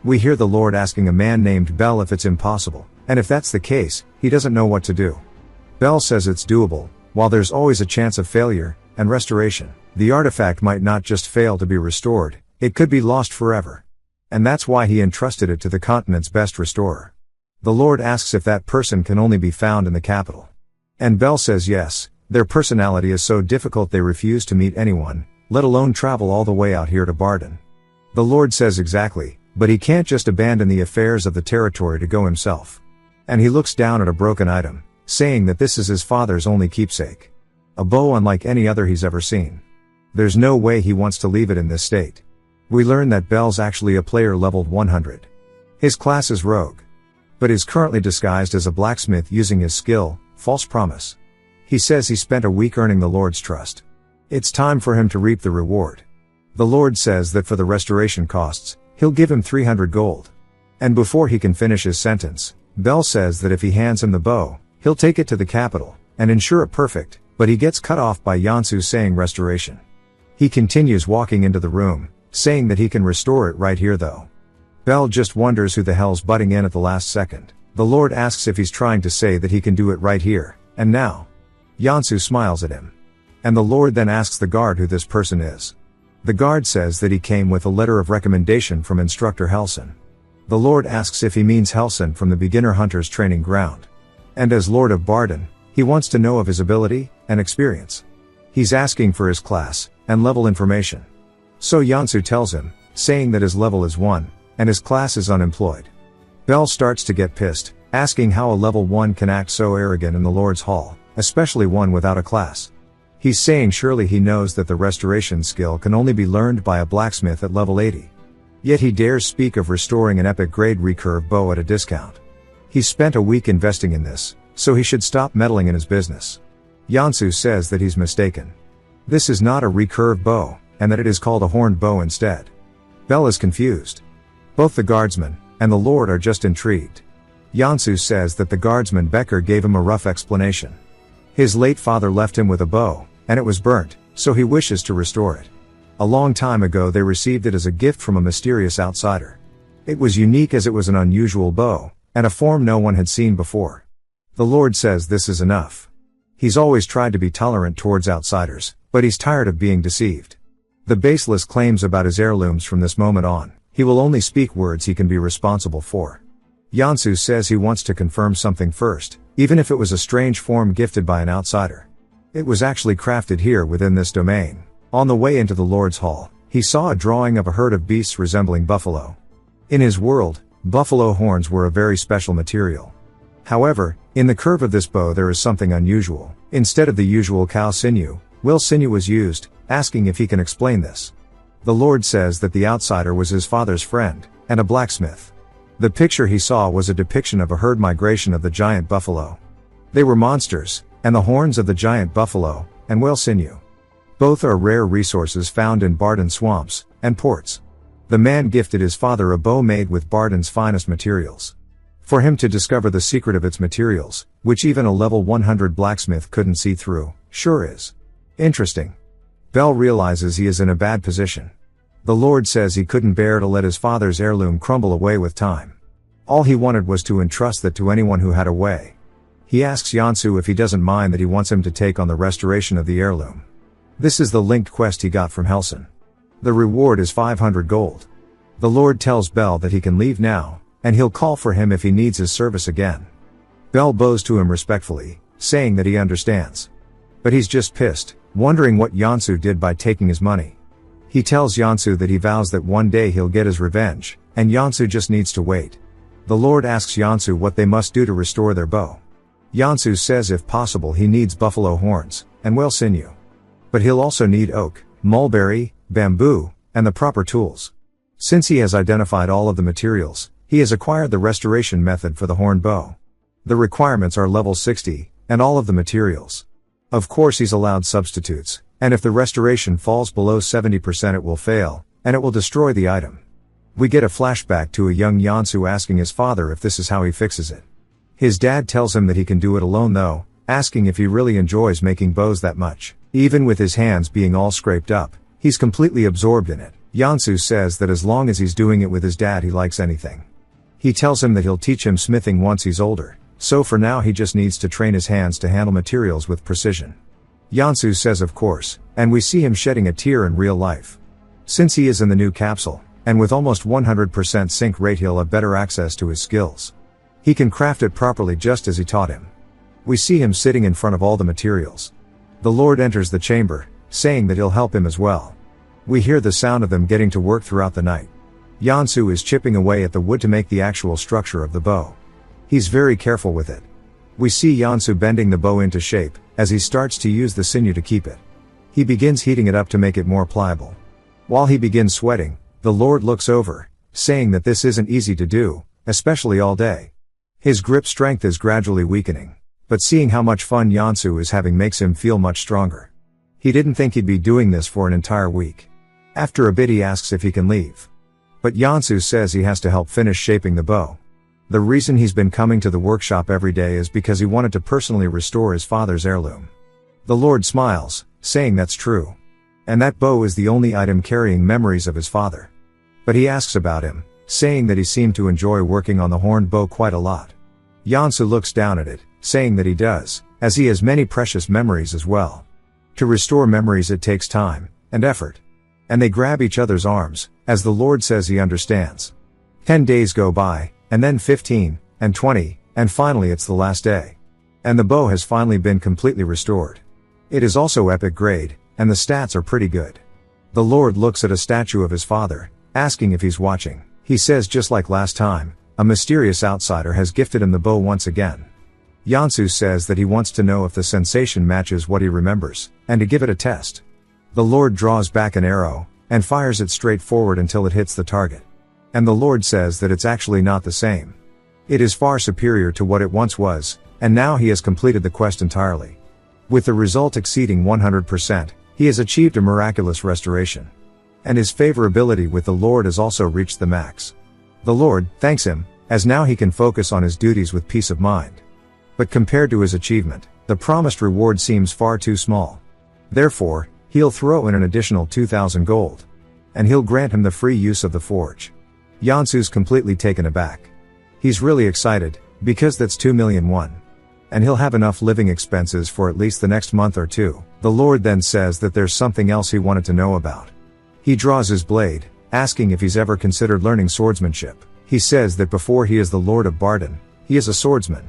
We hear the Lord asking a man named Bell if it's impossible, and if that's the case, he doesn't know what to do. Bell says it's doable. While there's always a chance of failure and restoration, the artifact might not just fail to be restored, it could be lost forever. And that's why he entrusted it to the continent's best restorer. The Lord asks if that person can only be found in the capital. And Bell says yes, their personality is so difficult they refuse to meet anyone, let alone travel all the way out here to Barden. The Lord says exactly, but he can't just abandon the affairs of the territory to go himself. And he looks down at a broken item, saying that this is his father's only keepsake. A bow unlike any other he's ever seen. There's no way he wants to leave it in this state. We learn that Bell's actually a player leveled 100. His class is rogue. But is currently disguised as a blacksmith using his skill, false promise. He says he spent a week earning the Lord's trust. It's time for him to reap the reward. The Lord says that for the restoration costs, he'll give him 300 gold. And before he can finish his sentence, Bell says that if he hands him the bow, he'll take it to the capital, and ensure it perfect, but he gets cut off by Yansu saying restoration. He continues walking into the room, saying that he can restore it right here though. Bell just wonders who the hell's butting in at the last second. The Lord asks if he's trying to say that he can do it right here, and now. Yansu smiles at him. And the Lord then asks the guard who this person is. The guard says that he came with a letter of recommendation from instructor Helson. The Lord asks if he means Helson from the beginner hunter's training ground. And as Lord of Barden, he wants to know of his ability and experience. He's asking for his class and level information. So Yansu tells him, saying that his level is 1, and his class is unemployed. Bell starts to get pissed, asking how a level 1 can act so arrogant in the Lord's Hall, especially one without a class. He's saying surely he knows that the restoration skill can only be learned by a blacksmith at level 80. Yet he dares speak of restoring an epic grade recurve bow at a discount. He's spent a week investing in this, so he should stop meddling in his business. Yansu says that he's mistaken. This is not a recurve bow, and that it is called a horned bow instead. Bell is confused. Both the guardsman and the Lord are just intrigued. Yansu says that the guardsman Becker gave him a rough explanation. His late father left him with a bow, and it was burnt, so he wishes to restore it. A long time ago they received it as a gift from a mysterious outsider. It was unique as it was an unusual bow, and a form no one had seen before. The Lord says this is enough. He's always tried to be tolerant towards outsiders, but he's tired of being deceived. The baseless claims about his heirlooms from this moment on, he will only speak words he can be responsible for. Yansu says he wants to confirm something first, even if it was a strange form gifted by an outsider. It was actually crafted here within this domain. On the way into the Lord's Hall, he saw a drawing of a herd of beasts resembling buffalo. In his world, buffalo horns were a very special material. However, in the curve of this bow there is something unusual. Instead of the usual cow sinew, whale sinew was used, asking if he can explain this. The Lord says that the outsider was his father's friend, and a blacksmith. The picture he saw was a depiction of a herd migration of the giant buffalo. They were monsters, and the horns of the giant buffalo, and whale sinew. Both are rare resources found in Barden swamps and ports. The man gifted his father a bow made with Barden's finest materials. For him to discover the secret of its materials, which even a level 100 blacksmith couldn't see through, sure is interesting. Bell realizes he is in a bad position. The Lord says he couldn't bear to let his father's heirloom crumble away with time. All he wanted was to entrust that to anyone who had a way. He asks Yansu if he doesn't mind that he wants him to take on the restoration of the heirloom. This is the linked quest he got from Helson. The reward is 500 gold. The Lord tells Bell that he can leave now, and he'll call for him if he needs his service again. Bell bows to him respectfully, saying that he understands. But he's just pissed, wondering what Yansu did by taking his money. He tells Yansu that he vows that one day he'll get his revenge, and Yansu just needs to wait. The Lord asks Yansu what they must do to restore their bow. Yansu says if possible he needs buffalo horns, and whale sinew. But he'll also need oak, mulberry, bamboo, and the proper tools. Since he has identified all of the materials, he has acquired the restoration method for the horn bow. The requirements are level 60, and all of the materials. Of course he's allowed substitutes, and if the restoration falls below 70% it will fail, and it will destroy the item. We get a flashback to a young Yansu asking his father if this is how he fixes it. His dad tells him that he can do it alone though, asking if he really enjoys making bows that much. Even with his hands being all scraped up, he's completely absorbed in it. Yansu says that as long as he's doing it with his dad he likes anything. He tells him that he'll teach him smithing once he's older, so for now he just needs to train his hands to handle materials with precision. Yansu says of course, and we see him shedding a tear in real life. Since he is in the new capsule, and with almost 100% sync rate he'll have better access to his skills. He can craft it properly just as he taught him. We see him sitting in front of all the materials. The Lord enters the chamber, saying that he'll help him as well. We hear the sound of them getting to work throughout the night. Yansu is chipping away at the wood to make the actual structure of the bow. He's very careful with it. We see Yansu bending the bow into shape, as he starts to use the sinew to keep it. He begins heating it up to make it more pliable. While he begins sweating, the Lord looks over, saying that this isn't easy to do, especially all day. His grip strength is gradually weakening, but seeing how much fun Yansu is having makes him feel much stronger. He didn't think he'd be doing this for an entire week. After a bit he asks if he can leave. But Yansu says he has to help finish shaping the bow. The reason he's been coming to the workshop every day is because he wanted to personally restore his father's heirloom. The Lord smiles, saying that's true. And that bow is the only item carrying memories of his father. But he asks about him, saying that he seemed to enjoy working on the horned bow quite a lot. Yansu looks down at it, saying that he does, as he has many precious memories as well. To restore memories it takes time, and effort. And they grab each other's arms, as the Lord says he understands. 10 days go by, and then 15, and 20, and finally it's the last day. And the bow has finally been completely restored. It is also epic grade, and the stats are pretty good. The Lord looks at a statue of his father, asking if he's watching. He says just like last time, a mysterious outsider has gifted him the bow once again. Yansu says that he wants to know if the sensation matches what he remembers, and to give it a test. The Lord draws back an arrow, and fires it straight forward until it hits the target. And the Lord says that it's actually not the same. It is far superior to what it once was, and now he has completed the quest entirely. With the result exceeding 100%, he has achieved a miraculous restoration. And his favorability with the Lord has also reached the max. The Lord thanks him, as now he can focus on his duties with peace of mind. But compared to his achievement, the promised reward seems far too small. Therefore, he'll throw in an additional 2,000 gold. And he'll grant him the free use of the forge. Yansu's completely taken aback. He's really excited, because that's 2,000,001. And he'll have enough living expenses for at least the next month or two. The Lord then says that there's something else he wanted to know about. He draws his blade, asking if he's ever considered learning swordsmanship. He says that before he is the Lord of Bardon, he is a swordsman.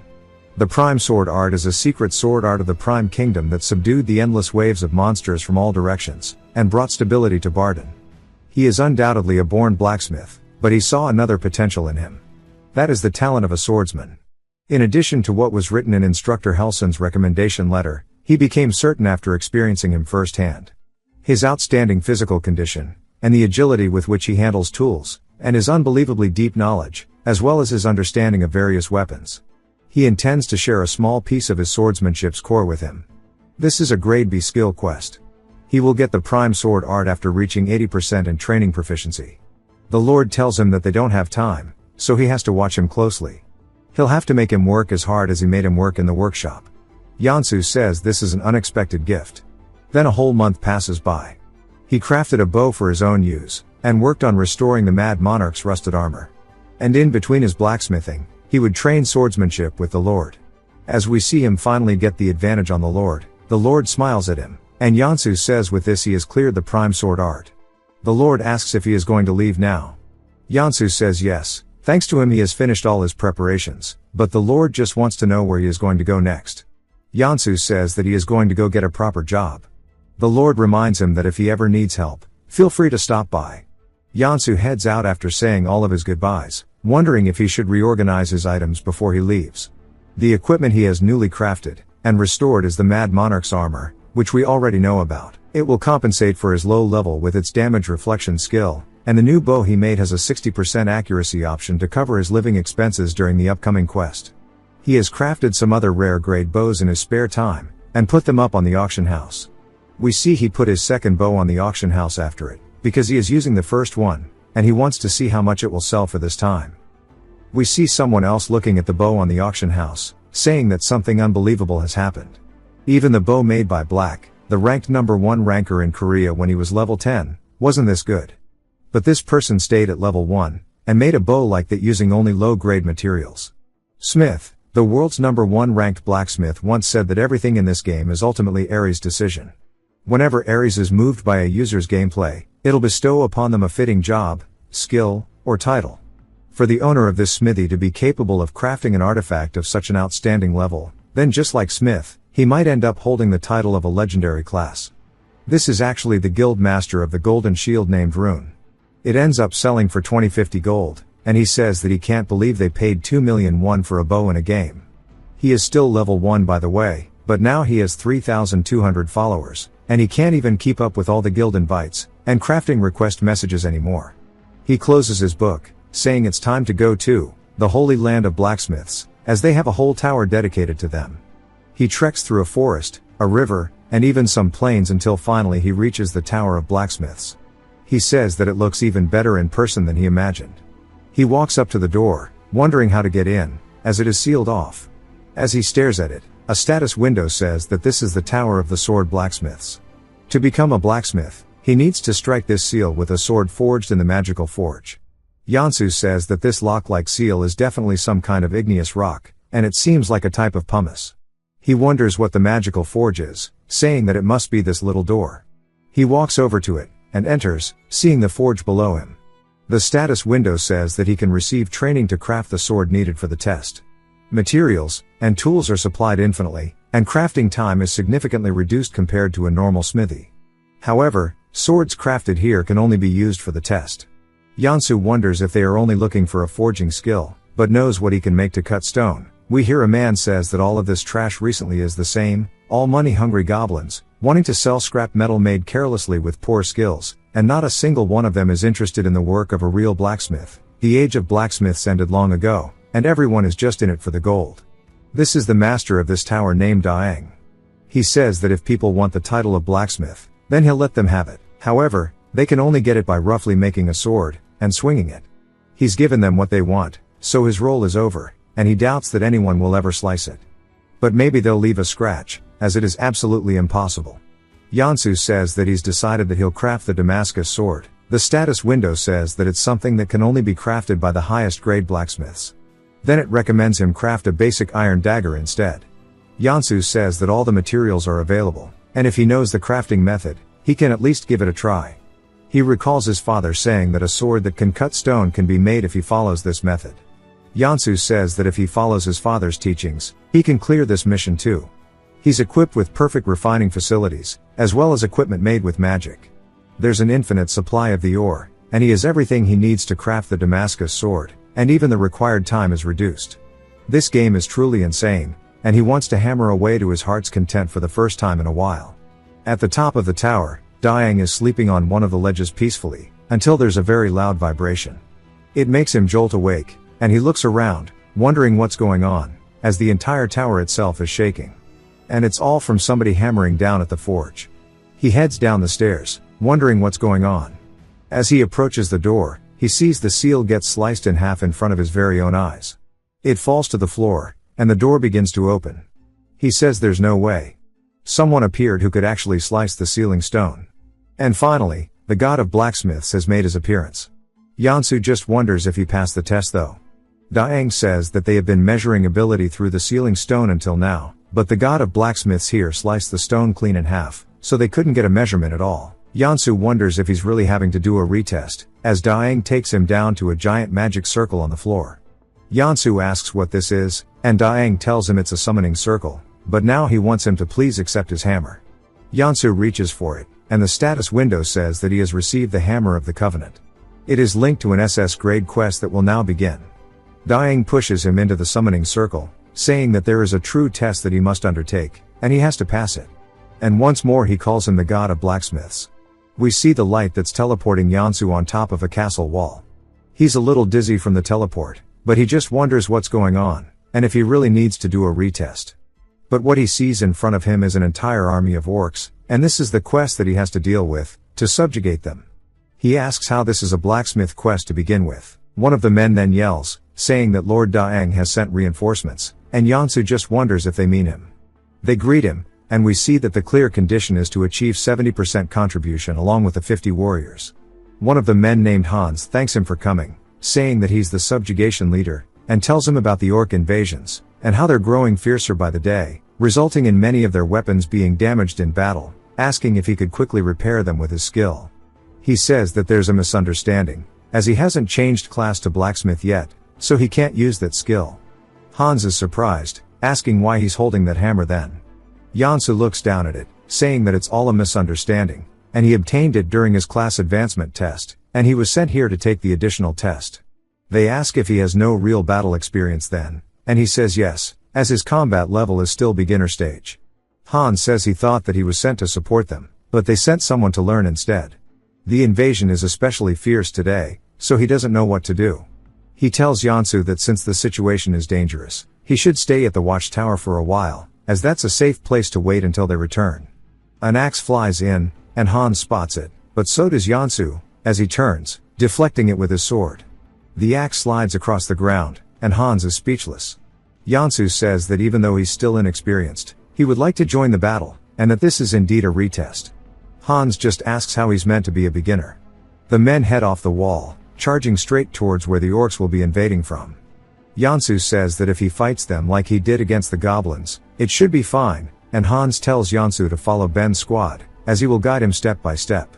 The Prime Sword Art is a secret sword art of the Prime Kingdom that subdued the endless waves of monsters from all directions, and brought stability to Bardon. He is undoubtedly a born blacksmith, but he saw another potential in him. That is the talent of a swordsman. In addition to what was written in Instructor Helson's recommendation letter, he became certain after experiencing him firsthand. His outstanding physical condition, and the agility with which he handles tools, and his unbelievably deep knowledge, as well as his understanding of various weapons. He intends to share a small piece of his swordsmanship's core with him. This is a grade B skill quest. He will get the Prime Sword Art after reaching 80% in training proficiency. The Lord tells him that they don't have time, so he has to watch him closely. He'll have to make him work as hard as he made him work in the workshop. Yansu says this is an unexpected gift. Then a whole month passes by. He crafted a bow for his own use, and worked on restoring the Mad Monarch's rusted armor. And in between his blacksmithing, he would train swordsmanship with the Lord. As we see him finally get the advantage on the Lord smiles at him, and Yansu says with this he has cleared the Prime Sword Art. The Lord asks if he is going to leave now. Yansu says yes, thanks to him he has finished all his preparations, but the Lord just wants to know where he is going to go next. Yansu says that he is going to go get a proper job. The Lord reminds him that if he ever needs help, feel free to stop by. Yansu heads out after saying all of his goodbyes, wondering if he should reorganize his items before he leaves. The equipment he has newly crafted and restored is the Mad Monarch's armor, which we already know about. It will compensate for his low level with its damage reflection skill, and the new bow he made has a 60% accuracy option to cover his living expenses during the upcoming quest. He has crafted some other rare grade bows in his spare time, and put them up on the auction house. We see he put his second bow on the auction house after it, because he is using the first one, and he wants to see how much it will sell for this time. We see someone else looking at the bow on the auction house, saying that something unbelievable has happened. Even the bow made by Black, the ranked number 1 ranker in Korea when he was level 10, wasn't this good. But this person stayed at level 1, and made a bow like that using only low-grade materials. Smith, the world's number 1 ranked blacksmith, once said that everything in this game is ultimately Ares' decision. Whenever Ares is moved by a user's gameplay, it'll bestow upon them a fitting job, skill, or title. For the owner of this smithy to be capable of crafting an artifact of such an outstanding level, then just like Smith, he might end up holding the title of a legendary class. This is actually the guild master of the golden shield named Rune. It ends up selling for 2050 gold, and he says that he can't believe they paid 2 million won for a bow in a game. He is still level 1 by the way, but now he has 3,200 followers, and he can't even keep up with all the guild invites, and crafting request messages anymore. He closes his book, saying it's time to go to the holy land of blacksmiths, as they have a whole tower dedicated to them. He treks through a forest, a river, and even some plains until finally he reaches the Tower of Blacksmiths. He says that it looks even better in person than he imagined. He walks up to the door, wondering how to get in, as it is sealed off. As he stares at it, a status window says that this is the Tower of the Sword Blacksmiths. To become a blacksmith, he needs to strike this seal with a sword forged in the magical forge. Yansu says that this lock-like seal is definitely some kind of igneous rock, and it seems like a type of pumice. He wonders what the magical forge is, saying that it must be this little door. He walks over to it, and enters, seeing the forge below him. The status window says that he can receive training to craft the sword needed for the test. Materials and tools are supplied infinitely, and crafting time is significantly reduced compared to a normal smithy. However, swords crafted here can only be used for the test. Yansu wonders if they are only looking for a forging skill, but knows what he can make to cut stone. We hear a man says that all of this trash recently is the same, all money-hungry goblins, wanting to sell scrap metal made carelessly with poor skills, and not a single one of them is interested in the work of a real blacksmith. The age of blacksmiths ended long ago, and everyone is just in it for the gold. This is the master of this tower named Daeng. He says that if people want the title of blacksmith, then he'll let them have it. However, they can only get it by roughly making a sword, and swinging it. He's given them what they want, so his role is over, and he doubts that anyone will ever slice it. But maybe they'll leave a scratch, as it is absolutely impossible. Yansu says that he's decided that he'll craft the Damascus sword. The status window says that it's something that can only be crafted by the highest grade blacksmiths. Then it recommends him craft a basic iron dagger instead. Yansu says that all the materials are available, and if he knows the crafting method, he can at least give it a try. He recalls his father saying that a sword that can cut stone can be made if he follows this method. Yansu says that if he follows his father's teachings, he can clear this mission too. He's equipped with perfect refining facilities, as well as equipment made with magic. There's an infinite supply of the ore, and he has everything he needs to craft the Damascus sword, and even the required time is reduced. This game is truly insane, and he wants to hammer away to his heart's content for the first time in a while. At the top of the tower, Daeng is sleeping on one of the ledges peacefully, until there's a very loud vibration. It makes him jolt awake, and he looks around, wondering what's going on, as the entire tower itself is shaking. And it's all from somebody hammering down at the forge. He heads down the stairs, wondering what's going on. As he approaches the door, he sees the seal get sliced in half in front of his very own eyes. It falls to the floor, and the door begins to open. He says there's no way. Someone appeared who could actually slice the sealing stone. And finally, the god of blacksmiths has made his appearance. Yansu just wonders if he passed the test though. Daeng says that they have been measuring ability through the sealing stone until now, but the god of blacksmiths here sliced the stone clean in half, so they couldn't get a measurement at all. Yansu wonders if he's really having to do a retest, as Daeng takes him down to a giant magic circle on the floor. Yansu asks what this is, and Daeng tells him it's a summoning circle, but now he wants him to please accept his hammer. Yansu reaches for it, and the status window says that he has received the Hammer of the Covenant. It is linked to an SS grade quest that will now begin. Daeng pushes him into the summoning circle, saying that there is a true test that he must undertake, and he has to pass it. And once more he calls him the god of blacksmiths. We see the light that's teleporting Yansu on top of a castle wall. He's a little dizzy from the teleport, but he just wonders what's going on, and if he really needs to do a retest. But what he sees in front of him is an entire army of orcs, and this is the quest that he has to deal with, to subjugate them. He asks how this is a blacksmith quest to begin with. One of the men then yells, saying that Lord Daeng has sent reinforcements, and Yansu just wonders if they mean him. They greet him, and we see that the clear condition is to achieve 70% contribution along with the 50 warriors. One of the men named Hans thanks him for coming, saying that he's the subjugation leader, and tells him about the orc invasions, and how they're growing fiercer by the day, resulting in many of their weapons being damaged in battle, asking if he could quickly repair them with his skill. He says that there's a misunderstanding, as he hasn't changed class to blacksmith yet, so he can't use that skill. Hans is surprised, asking why he's holding that hammer then. Yansu looks down at it, saying that it's all a misunderstanding, and he obtained it during his class advancement test, and he was sent here to take the additional test. They ask if he has no real battle experience then, and he says yes, as his combat level is still beginner stage. Hans says he thought that he was sent to support them, but they sent someone to learn instead. The invasion is especially fierce today, so he doesn't know what to do. He tells Yansu that since the situation is dangerous, he should stay at the watchtower for a while, as that's a safe place to wait until they return. An axe flies in, and Hans spots it, but so does Yansu, as he turns, deflecting it with his sword. The axe slides across the ground, and Hans is speechless. Yansu says that even though he's still inexperienced, he would like to join the battle, and that this is indeed a retest. Hans just asks how he's meant to be a beginner. The men head off the wall, charging straight towards where the orcs will be invading from. Yansu says that if he fights them like he did against the goblins, it should be fine, and Hans tells Yansu to follow Ben's squad, as he will guide him step by step.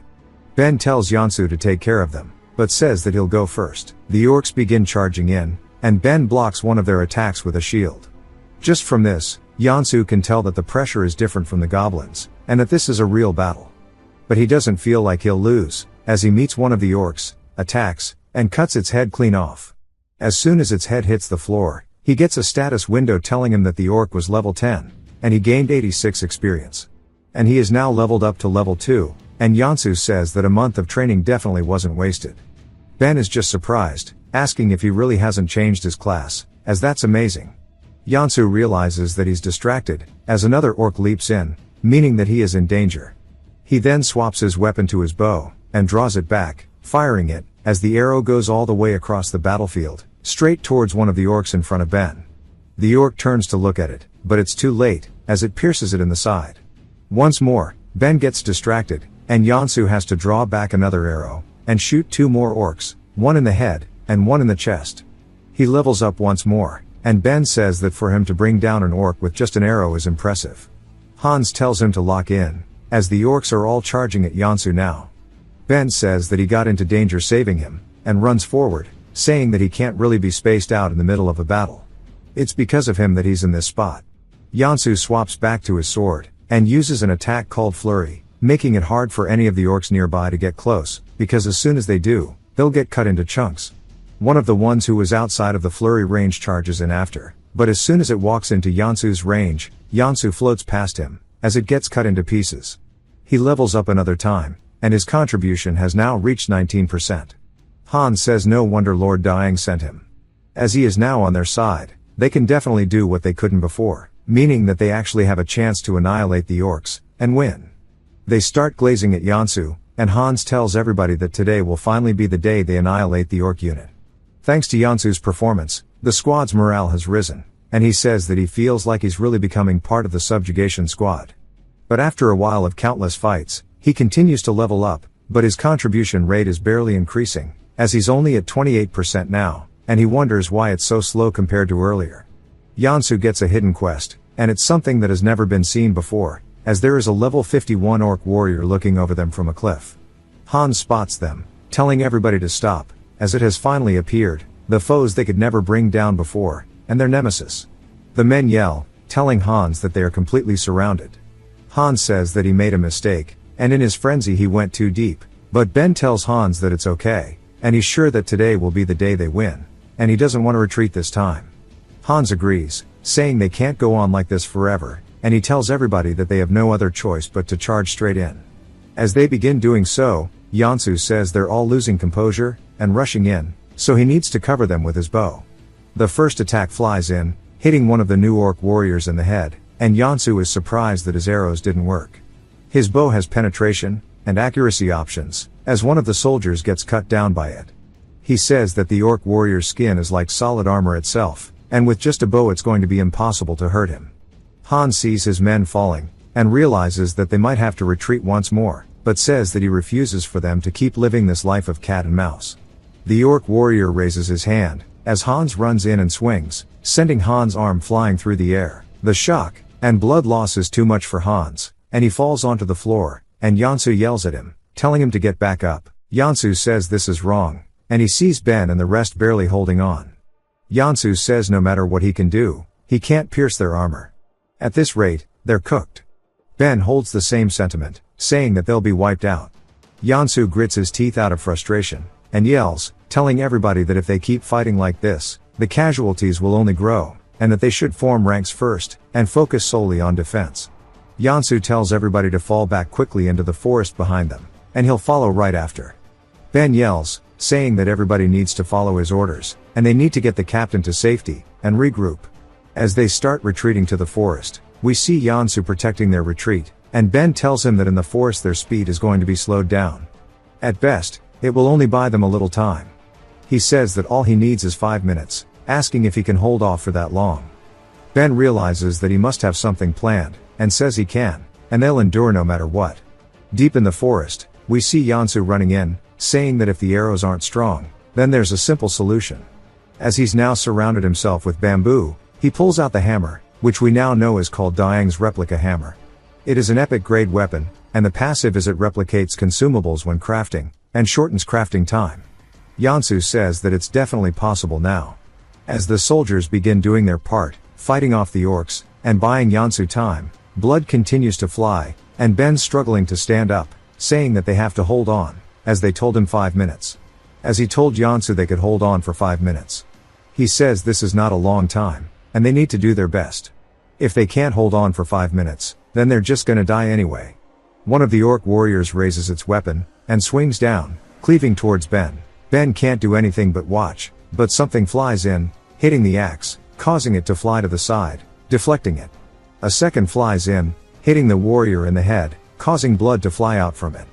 Ben tells Yansu to take care of them, but says that he'll go first. The orcs begin charging in, and Ben blocks one of their attacks with a shield. Just from this, Yansu can tell that the pressure is different from the goblins, and that this is a real battle. But he doesn't feel like he'll lose, as he meets one of the orcs, attacks, and cuts its head clean off. As soon as its head hits the floor, he gets a status window telling him that the orc was level 10, and he gained 86 experience. And he is now leveled up to level 2, and Yansu says that a month of training definitely wasn't wasted. Ben is just surprised, asking if he really hasn't changed his class, as that's amazing. Yansu realizes that he's distracted, as another orc leaps in, meaning that he is in danger. He then swaps his weapon to his bow, and draws it back, firing it, as the arrow goes all the way across the battlefield, straight towards one of the orcs in front of Ben. The orc turns to look at it, but it's too late, as it pierces it in the side. Once more, Ben gets distracted, and Yansu has to draw back another arrow, and shoot 2 more orcs, one in the head, and one in the chest. He levels up once more, and Ben says that for him to bring down an orc with just an arrow is impressive. Hans tells him to lock in, as the orcs are all charging at Yansu now. Ben says that he got into danger saving him, and runs forward, saying that he can't really be spaced out in the middle of a battle. It's because of him that he's in this spot. Yansu swaps back to his sword, and uses an attack called Flurry, making it hard for any of the orcs nearby to get close, because as soon as they do, they'll get cut into chunks. One of the ones who was outside of the Flurry range charges in after, but as soon as it walks into Yansu's range, Yansu floats past him, as it gets cut into pieces. He levels up another time, and his contribution has now reached 19%. Hans says no wonder Lord Daeng sent him. As he is now on their side, they can definitely do what they couldn't before, meaning that they actually have a chance to annihilate the orcs, and win. They start glazing at Yansu, and Hans tells everybody that today will finally be the day they annihilate the orc unit. Thanks to Yansu's performance, the squad's morale has risen, and he says that he feels like he's really becoming part of the subjugation squad. But after a while of countless fights, he continues to level up, but his contribution rate is barely increasing, as he's only at 28% now, and he wonders why it's so slow compared to earlier. Yansu gets a hidden quest, and it's something that has never been seen before, as there is a level 51 orc warrior looking over them from a cliff. Hans spots them, telling everybody to stop, as it has finally appeared, the foes they could never bring down before, and their nemesis. The men yell, telling Hans that they are completely surrounded. Hans says that he made a mistake, and in his frenzy he went too deep, but Ben tells Hans that it's okay, and he's sure that today will be the day they win, and he doesn't want to retreat this time. Hans agrees, saying they can't go on like this forever, and he tells everybody that they have no other choice but to charge straight in. As they begin doing so, Yansu says they're all losing composure and rushing in, so he needs to cover them with his bow. The first attack flies in, hitting one of the new orc warriors in the head, and Yansu is surprised that his arrows didn't work. His bow has penetration and accuracy options, as one of the soldiers gets cut down by it. He says that the orc warrior's skin is like solid armor itself, and with just a bow it's going to be impossible to hurt him. Han sees his men falling, and realizes that they might have to retreat once more, but says that he refuses for them to keep living this life of cat and mouse. The orc warrior raises his hand, as Hans runs in and swings, sending Han's arm flying through the air. The shock and blood loss is too much for Hans, and he falls onto the floor, and Yansu yells at him, telling him to get back up. Yansu says this is wrong, and he sees Ben and the rest barely holding on. Yansu says no matter what he can do, he can't pierce their armor. At this rate, they're cooked. Ben holds the same sentiment, saying that they'll be wiped out. Yansu grits his teeth out of frustration, and yells, telling everybody that if they keep fighting like this, the casualties will only grow, and that they should form ranks first, and focus solely on defense. Yansu tells everybody to fall back quickly into the forest behind them, and he'll follow right after. Ben yells, saying that everybody needs to follow his orders, and they need to get the captain to safety, and regroup. As they start retreating to the forest, we see Yansu protecting their retreat, and Ben tells him that in the forest their speed is going to be slowed down. At best, it will only buy them a little time. He says that all he needs is 5 minutes, asking if he can hold off for that long. Ben realizes that he must have something planned, and says he can, and they'll endure no matter what. Deep in the forest, we see Yansu running in, saying that if the arrows aren't strong, then there's a simple solution. As he's now surrounded himself with bamboo, he pulls out the hammer, which we now know is called Daang's replica hammer. It is an epic grade weapon, and the passive is it replicates consumables when crafting, and shortens crafting time. Yansu says that it's definitely possible now. As the soldiers begin doing their part, fighting off the orcs, and buying Yansu time, blood continues to fly, and Ben's struggling to stand up, saying that they have to hold on, as they told him 5 minutes. As he told Yansu they could hold on for 5 minutes. He says this is not a long time, and they need to do their best. If they can't hold on for 5 minutes, then they're just gonna die anyway. One of the orc warriors raises its weapon, and swings down, cleaving towards Ben. Ben can't do anything but watch, but something flies in, hitting the axe, causing it to fly to the side, deflecting it. A second flies in, hitting the warrior in the head, causing blood to fly out from it.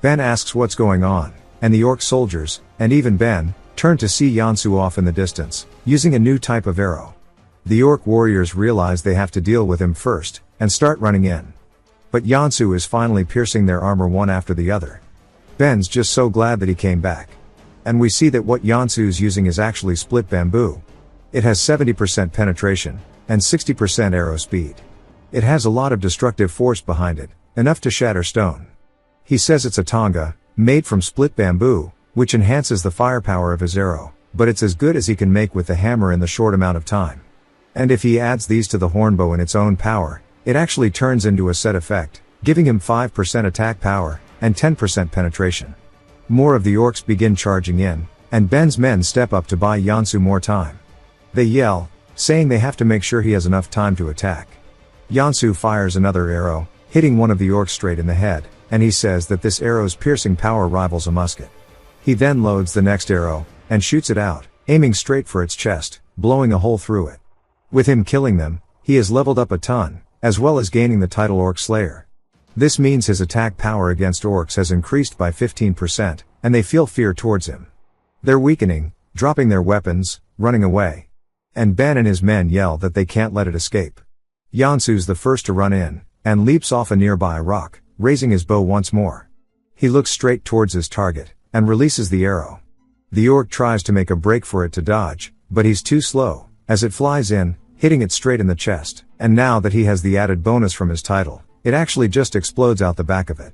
Ben asks what's going on, and the orc soldiers, and even Ben, turn to see Yansu off in the distance, using a new type of arrow. The orc warriors realize they have to deal with him first, and start running in. But Yansu is finally piercing their armor one after the other. Ben's just so glad that he came back. And we see that what Yansu's using is actually split bamboo. It has 70% penetration, and 60% arrow speed. It has a lot of destructive force behind it, enough to shatter stone. He says it's a tonga, made from split bamboo, which enhances the firepower of his arrow, but it's as good as he can make with the hammer in the short amount of time. And if he adds these to the hornbow in its own power, it actually turns into a set effect, giving him 5% attack power, and 10% penetration. More of the orcs begin charging in, and Ben's men step up to buy Yansu more time. They yell, saying they have to make sure he has enough time to attack. Yansu fires another arrow, hitting one of the orcs straight in the head, and he says that this arrow's piercing power rivals a musket. He then loads the next arrow, and shoots it out, aiming straight for its chest, blowing a hole through it. With him killing them, he has leveled up a ton, as well as gaining the title Orc Slayer. This means his attack power against orcs has increased by 15%, and they feel fear towards him. They're weakening, dropping their weapons, running away. And Ben and his men yell that they can't let it escape. Yansu's the first to run in, and leaps off a nearby rock, raising his bow once more. He looks straight towards his target, and releases the arrow. The orc tries to make a break for it to dodge, but he's too slow, as it flies in, hitting it straight in the chest, and now that he has the added bonus from his title, it actually just explodes out the back of it.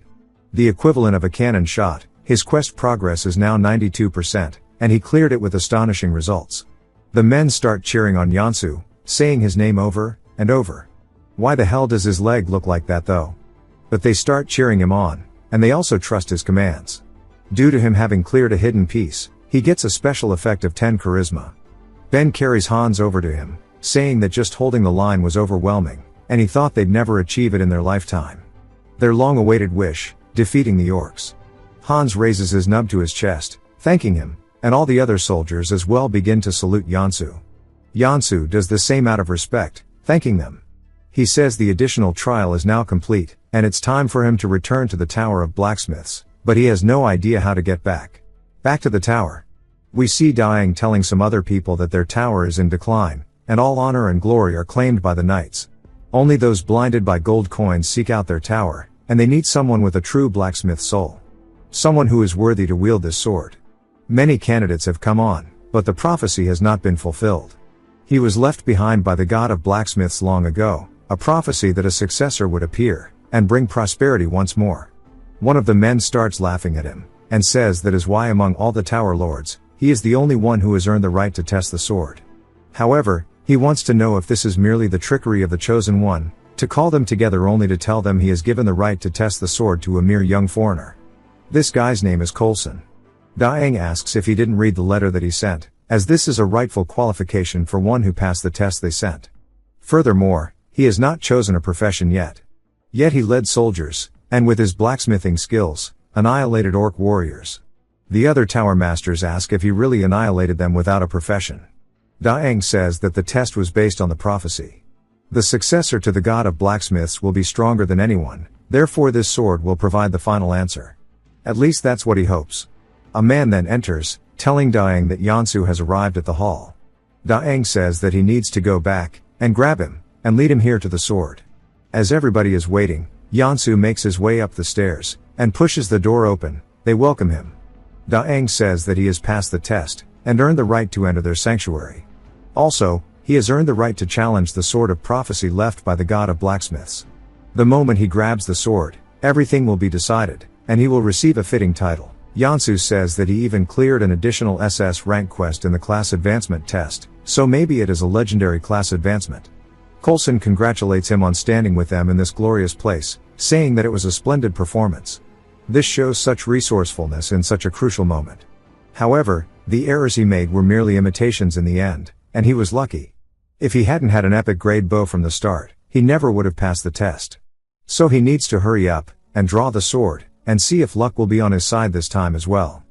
The equivalent of a cannon shot, his quest progress is now 92%, and he cleared it with astonishing results. The men start cheering on Yansu, saying his name over and over. Why the hell does his leg look like that though? But they start cheering him on, and they also trust his commands. Due to him having cleared a hidden piece, he gets a special effect of 10 charisma. Ben carries Hans over to him, saying that just holding the line was overwhelming, and he thought they'd never achieve it in their lifetime. Their long-awaited wish, defeating the orcs. Hans raises his nub to his chest, thanking him, and all the other soldiers as well begin to salute Yansu. Yansu does the same out of respect, thanking them. He says the additional trial is now complete, and it's time for him to return to the Tower of Blacksmiths, but he has no idea how to get back. Back to the tower. We see Daeng telling some other people that their tower is in decline, and all honor and glory are claimed by the knights. Only those blinded by gold coins seek out their tower, and they need someone with a true blacksmith soul. Someone who is worthy to wield this sword. Many candidates have come on, but the prophecy has not been fulfilled. He was left behind by the god of blacksmiths long ago, a prophecy that a successor would appear, and bring prosperity once more. One of the men starts laughing at him, and says that is why among all the tower lords, he is the only one who has earned the right to test the sword. However, he wants to know if this is merely the trickery of the chosen one, to call them together only to tell them he has given the right to test the sword to a mere young foreigner. This guy's name is Coulson. Daeng asks if he didn't read the letter that he sent, as this is a rightful qualification for one who passed the test they sent. Furthermore, he has not chosen a profession yet. Yet he led soldiers, and with his blacksmithing skills, annihilated orc warriors. The other tower masters ask if he really annihilated them without a profession. Daeng says that the test was based on the prophecy. The successor to the god of blacksmiths will be stronger than anyone, therefore this sword will provide the final answer. At least that's what he hopes. A man then enters, telling Daeng that Yansu has arrived at the hall. Daeng says that he needs to go back, and grab him, and lead him here to the sword. As everybody is waiting, Yansu makes his way up the stairs, and pushes the door open. They welcome him. Daeng says that he has passed the test, and earned the right to enter their sanctuary. Also, he has earned the right to challenge the sword of prophecy left by the god of blacksmiths. The moment he grabs the sword, everything will be decided, and he will receive a fitting title. Yansu says that he even cleared an additional SS rank quest in the class advancement test, so maybe it is a legendary class advancement. Coulson congratulates him on standing with them in this glorious place, saying that it was a splendid performance. This shows such resourcefulness in such a crucial moment. However, the errors he made were merely imitations in the end, and he was lucky. If he hadn't had an epic grade bow from the start, he never would have passed the test. So he needs to hurry up, and draw the sword, and see if luck will be on his side this time as well.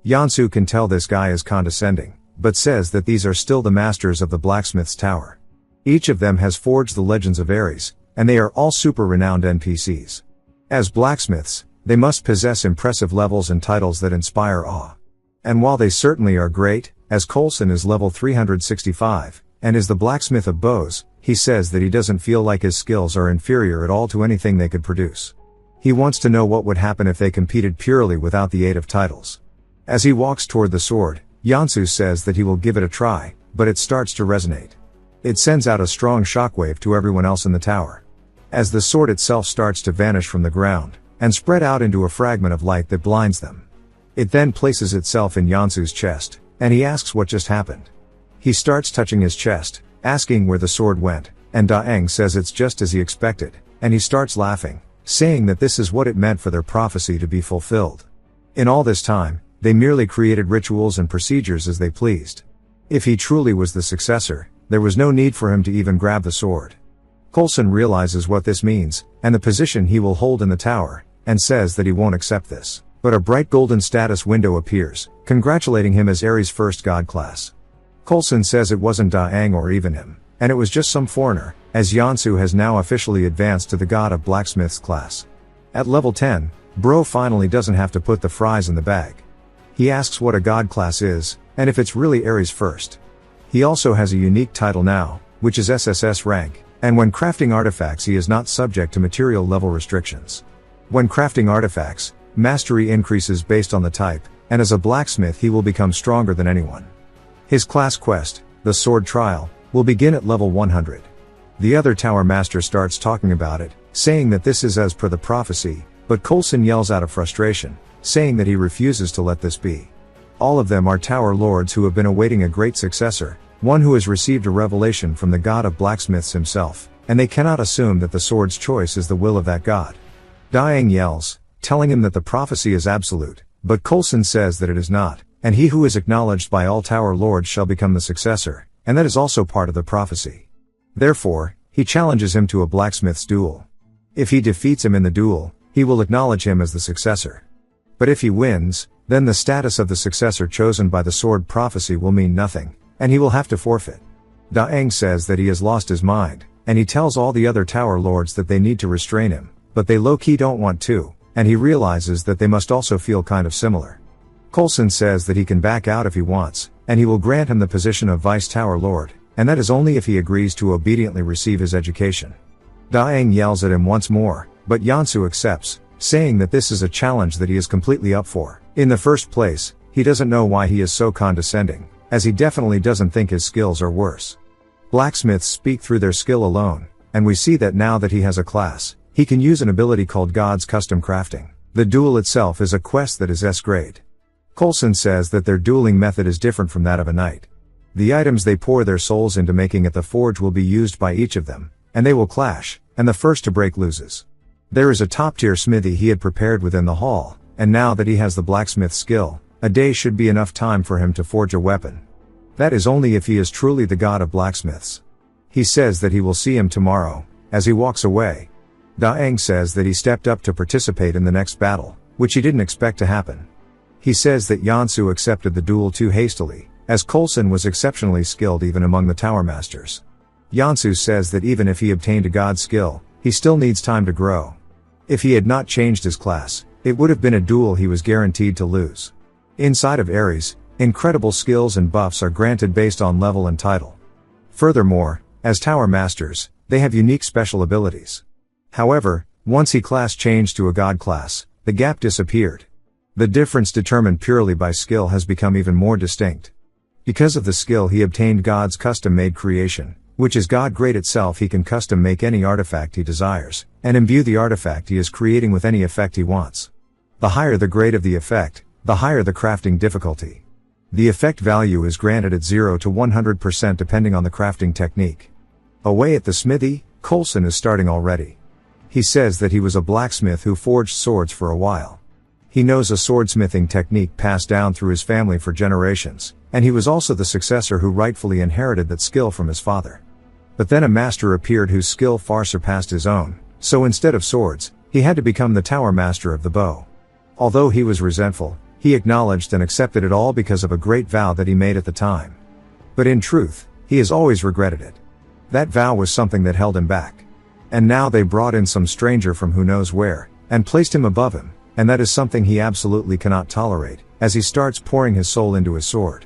Yansu can tell this guy is condescending, but says that these are still the masters of the blacksmith's tower. Each of them has forged the legends of Ares, and they are all super renowned NPCs. As blacksmiths, they must possess impressive levels and titles that inspire awe. And while they certainly are great, as Coulson is level 365, and is the blacksmith of bows, he says that he doesn't feel like his skills are inferior at all to anything they could produce. He wants to know what would happen if they competed purely without the aid of titles. As he walks toward the sword, Yansu says that he will give it a try, but it starts to resonate. It sends out a strong shockwave to everyone else in the tower. As the sword itself starts to vanish from the ground, and spread out into a fragment of light that blinds them. It then places itself in Yansu's chest, and he asks what just happened. He starts touching his chest, asking where the sword went, and Daeng says it's just as he expected, and he starts laughing, saying that this is what it meant for their prophecy to be fulfilled. In all this time, they merely created rituals and procedures as they pleased. If he truly was the successor, there was no need for him to even grab the sword. Coulson realizes what this means, and the position he will hold in the tower, and says that he won't accept this. But a bright golden status window appears, congratulating him as Ares' first god class. Coulson says it wasn't Daeng or even him, and it was just some foreigner, as Yansu has now officially advanced to the god of blacksmiths class. At level 10, Bro finally doesn't have to put the fries in the bag. He asks what a god class is, and if it's really Ares' first. He also has a unique title now, which is SSS rank, and when crafting artifacts he is not subject to material level restrictions. When crafting artifacts, mastery increases based on the type, and as a blacksmith he will become stronger than anyone. His class quest, the sword trial, will begin at level 100. The other tower master starts talking about it, saying that this is as per the prophecy, but Coulson yells out of frustration, saying that he refuses to let this be. All of them are tower lords who have been awaiting a great successor, one who has received a revelation from the god of blacksmiths himself, and they cannot assume that the sword's choice is the will of that god. Daeng yells, telling him that the prophecy is absolute, but Coulson says that it is not, and he who is acknowledged by all tower lords shall become the successor, and that is also part of the prophecy. Therefore, He challenges him to a blacksmith's duel. If he defeats him in the duel, he will acknowledge him as the successor. But if he wins, then the status of the successor chosen by the sword prophecy will mean nothing, and he will have to forfeit. Daeng says that he has lost his mind, and he tells all the other tower lords that they need to restrain him, but they low-key don't want to, and he realizes that they must also feel kind of similar. Coulson says that he can back out if he wants, and he will grant him the position of Vice Tower Lord, and that is only if he agrees to obediently receive his education. Daeng yells at him once more, but Yansu accepts, saying that this is a challenge that he is completely up for. In the first place, he doesn't know why he is so condescending, as he definitely doesn't think his skills are worse. Blacksmiths speak through their skill alone, and we see that now that he has a class, he can use an ability called God's Custom Crafting. The duel itself is a quest that is S-grade. Coulson says that their dueling method is different from that of a knight. The items they pour their souls into making at the forge will be used by each of them, and they will clash, and the first to break loses. There is a top-tier smithy he had prepared within the hall, and now that he has the blacksmith skill, a day should be enough time for him to forge a weapon. That is only if he is truly the god of blacksmiths. He says that he will see him tomorrow. As he walks away, Daeng says that he stepped up to participate in the next battle, which he didn't expect to happen. He says that Yansu accepted the duel too hastily, as Coulson was exceptionally skilled even among the tower masters. Yansu says that even if he obtained a god skill, he still needs time to grow. If he had not changed his class, it would have been a duel he was guaranteed to lose. Inside of Ares, incredible skills and buffs are granted based on level and title. Furthermore, as tower masters, they have unique special abilities. However, once he class changed to a god class, the gap disappeared. The difference determined purely by skill has become even more distinct. Because of the skill he obtained God's custom-made creation, which is God grade itself, he can custom make any artifact he desires, and imbue the artifact he is creating with any effect he wants. The higher the grade of the effect, the higher the crafting difficulty. The effect value is granted at 0 to 100% depending on the crafting technique. Away at the smithy, Coulson is starting already. He says that he was a blacksmith who forged swords for a while. He knows a swordsmithing technique passed down through his family for generations, and he was also the successor who rightfully inherited that skill from his father. But then a master appeared whose skill far surpassed his own, so instead of swords, he had to become the tower master of the bow. Although he was resentful, he acknowledged and accepted it all because of a great vow that he made at the time. But in truth, he has always regretted it. That vow was something that held him back. And now they brought in some stranger from who knows where, and placed him above him, and that is something he absolutely cannot tolerate, as he starts pouring his soul into his sword.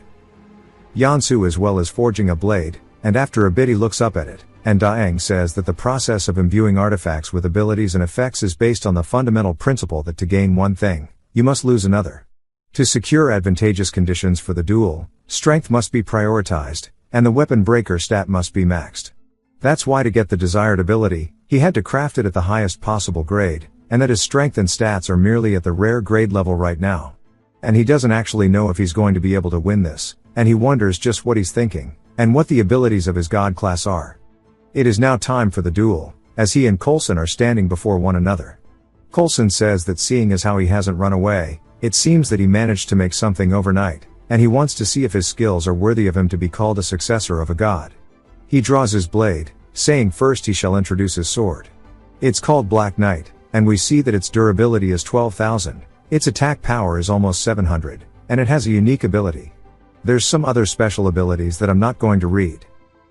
Yansu as well as forging a blade, and after a bit he looks up at it, and Daeng says that the process of imbuing artifacts with abilities and effects is based on the fundamental principle that to gain one thing, you must lose another. To secure advantageous conditions for the duel, strength must be prioritized, and the weapon breaker stat must be maxed. That's why to get the desired ability, he had to craft it at the highest possible grade, and that his strength and stats are merely at the rare grade level right now. And he doesn't actually know if he's going to be able to win this, and he wonders just what he's thinking, and what the abilities of his god class are. It is now time for the duel, as he and Coulson are standing before one another. Coulson says that seeing as how he hasn't run away, it seems that he managed to make something overnight, and he wants to see if his skills are worthy of him to be called a successor of a god. He draws his blade, saying first he shall introduce his sword. It's called Black Knight, and we see that its durability is 12,000, its attack power is almost 700, and it has a unique ability. There's some other special abilities that I'm not going to read.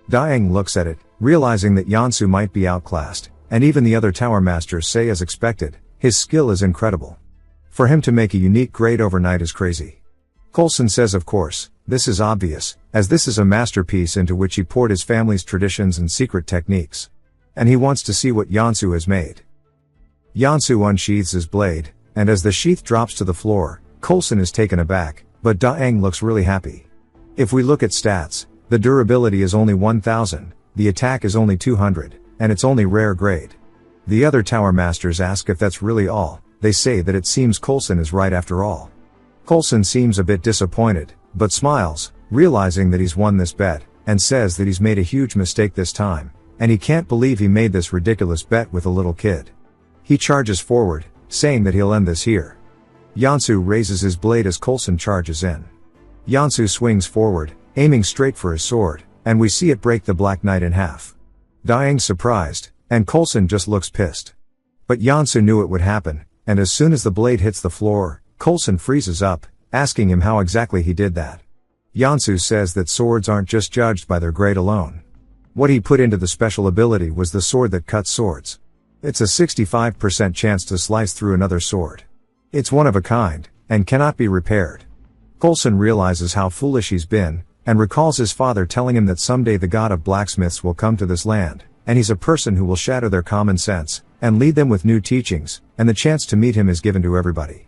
Daeng looks at it, realizing that Yansu might be outclassed, and even the other tower masters say as expected, his skill is incredible. For him to make a unique grade overnight is crazy. Coulson says of course, this is obvious, as this is a masterpiece into which he poured his family's traditions and secret techniques. And he wants to see what Yansu has made. Yansu unsheathes his blade, and as the sheath drops to the floor, Coulson is taken aback, but Daeng looks really happy. If we look at stats, the durability is only 1000, the attack is only 200, and it's only rare grade. The other tower masters ask if that's really all. They say that it seems Coulson is right after all. Coulson seems a bit disappointed, but smiles, realizing that he's won this bet, and says that he's made a huge mistake this time, and he can't believe he made this ridiculous bet with a little kid. He charges forward, saying that he'll end this here. Yansu raises his blade as Coulson charges in. Yansu swings forward, aiming straight for his sword, and we see it break the Black Knight in half. Daeng's surprised, and Coulson just looks pissed. But Yansu knew it would happen, and as soon as the blade hits the floor, Coulson freezes up, asking him how exactly he did that. Yansu says that swords aren't just judged by their grade alone. What he put into the special ability was the sword that cuts swords. It's a 65% chance to slice through another sword. It's one of a kind, and cannot be repaired. Coulson realizes how foolish he's been, and recalls his father telling him that someday the god of blacksmiths will come to this land, and he's a person who will shatter their common sense, and lead them with new teachings, and the chance to meet him is given to everybody.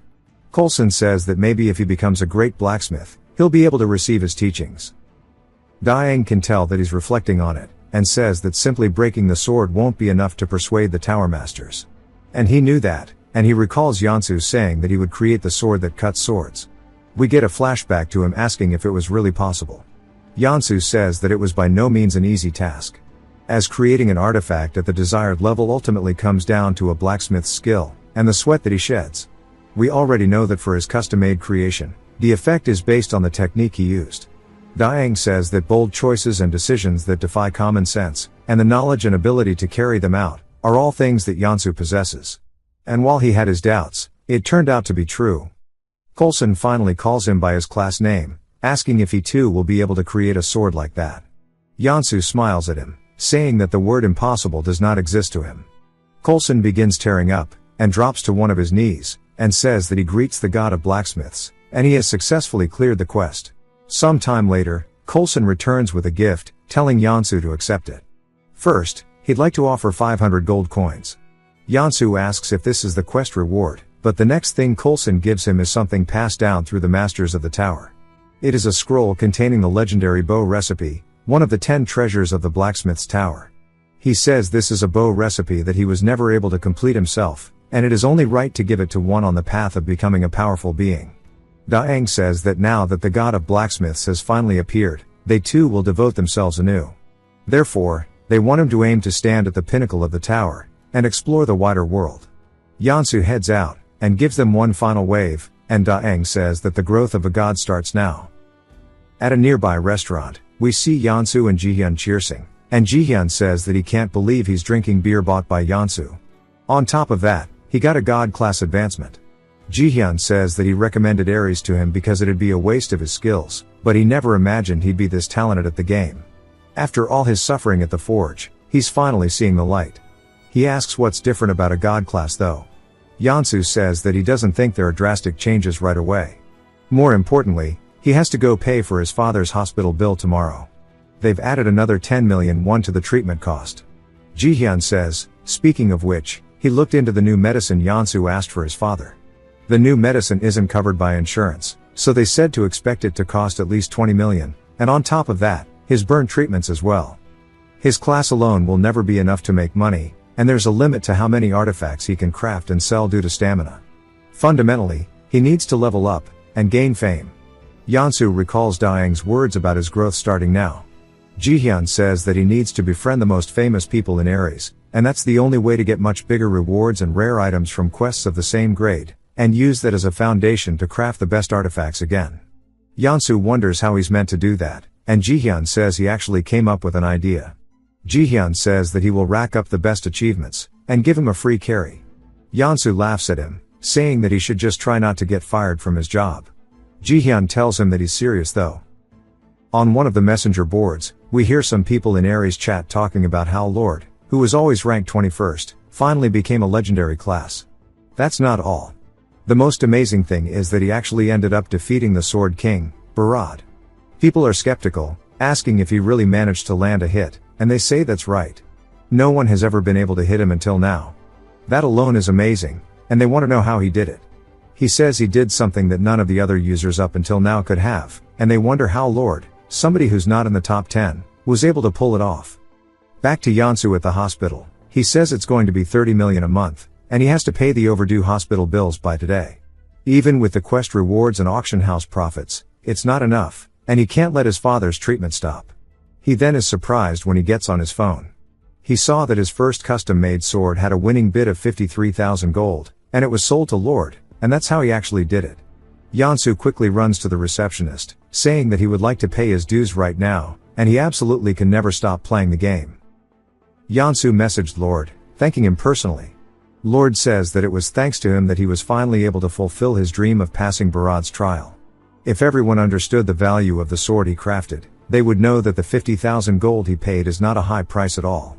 Coulson says that maybe if he becomes a great blacksmith, he'll be able to receive his teachings. Daeng can tell that he's reflecting on it, and says that simply breaking the sword won't be enough to persuade the tower masters. And he knew that, and he recalls Yansu saying that he would create the sword that cuts swords. We get a flashback to him asking if it was really possible. Yansu says that it was by no means an easy task, as creating an artifact at the desired level ultimately comes down to a blacksmith's skill, and the sweat that he sheds. We already know that for his custom-made creation, the effect is based on the technique he used. Daeng says that bold choices and decisions that defy common sense, and the knowledge and ability to carry them out, are all things that Yansu possesses. And while he had his doubts, it turned out to be true. Coulson finally calls him by his class name, asking if he too will be able to create a sword like that. Yansu smiles at him, saying that the word impossible does not exist to him. Coulson begins tearing up, and drops to one of his knees, and says that he greets the god of blacksmiths, and he has successfully cleared the quest. Some time later, Coulson returns with a gift, telling Yansu to accept it. First, he'd like to offer 500 gold coins. Yansu asks if this is the quest reward, but the next thing Coulson gives him is something passed down through the masters of the tower. It is a scroll containing the legendary bow recipe, one of the 10 treasures of the blacksmith's tower. He says this is a bow recipe that he was never able to complete himself, and it is only right to give it to one on the path of becoming a powerful being. Daeng says that now that the god of blacksmiths has finally appeared, they too will devote themselves anew. Therefore, they want him to aim to stand at the pinnacle of the tower, and explore the wider world. Yansu heads out, and gives them one final wave, and Daeng says that the growth of a god starts now. At a nearby restaurant, we see Yansu and Jihyun cheersing, and Jihyun says that he can't believe he's drinking beer bought by Yansu. On top of that, he got a god class advancement. Jihyun says that he recommended Ares to him because it'd be a waste of his skills, but he never imagined he'd be this talented at the game. After all his suffering at the forge, he's finally seeing the light. He asks what's different about a god class though. Yansu says that he doesn't think there are drastic changes right away. More importantly, he has to go pay for his father's hospital bill tomorrow. They've added another 10 million won to the treatment cost. Jihyun says, speaking of which, he looked into the new medicine Yansu asked for his father. The new medicine isn't covered by insurance, so they said to expect it to cost at least 20 million, and on top of that, his burn treatments as well. His class alone will never be enough to make money, and there's a limit to how many artifacts he can craft and sell due to stamina. Fundamentally, he needs to level up, and gain fame. Yansu recalls Daeng's words about his growth starting now. Jihyun says that he needs to befriend the most famous people in Ares, and that's the only way to get much bigger rewards and rare items from quests of the same grade, and use that as a foundation to craft the best artifacts again. Yansu wonders how he's meant to do that, and Jihyun says he actually came up with an idea. Jihyun says that he will rack up the best achievements, and give him a free carry. Yansu laughs at him, saying that he should just try not to get fired from his job. Jihyun tells him that he's serious though. On one of the messenger boards, we hear some people in Ares chat talking about how Lord, who was always ranked 21st, finally became a legendary class. That's not all. The most amazing thing is that he actually ended up defeating the Sword King, Barad. People are skeptical, asking if he really managed to land a hit, and they say that's right. No one has ever been able to hit him until now. That alone is amazing, and they want to know how he did it. He says he did something that none of the other users up until now could have, and they wonder how Lord, somebody who's not in the top 10, was able to pull it off. Back to Yansu at the hospital, he says it's going to be 30 million a month, and he has to pay the overdue hospital bills by today. Even with the quest rewards and auction house profits, it's not enough, and he can't let his father's treatment stop. He then is surprised when he gets on his phone. He saw that his first custom-made sword had a winning bid of 53,000 gold, and it was sold to Lord, and that's how he actually did it. Yansu quickly runs to the receptionist, saying that he would like to pay his dues right now, and he absolutely can never stop playing the game. Yansu messaged Lord, thanking him personally. Lord says that it was thanks to him that he was finally able to fulfill his dream of passing Barad's trial. If everyone understood the value of the sword he crafted, they would know that the 50,000 gold he paid is not a high price at all.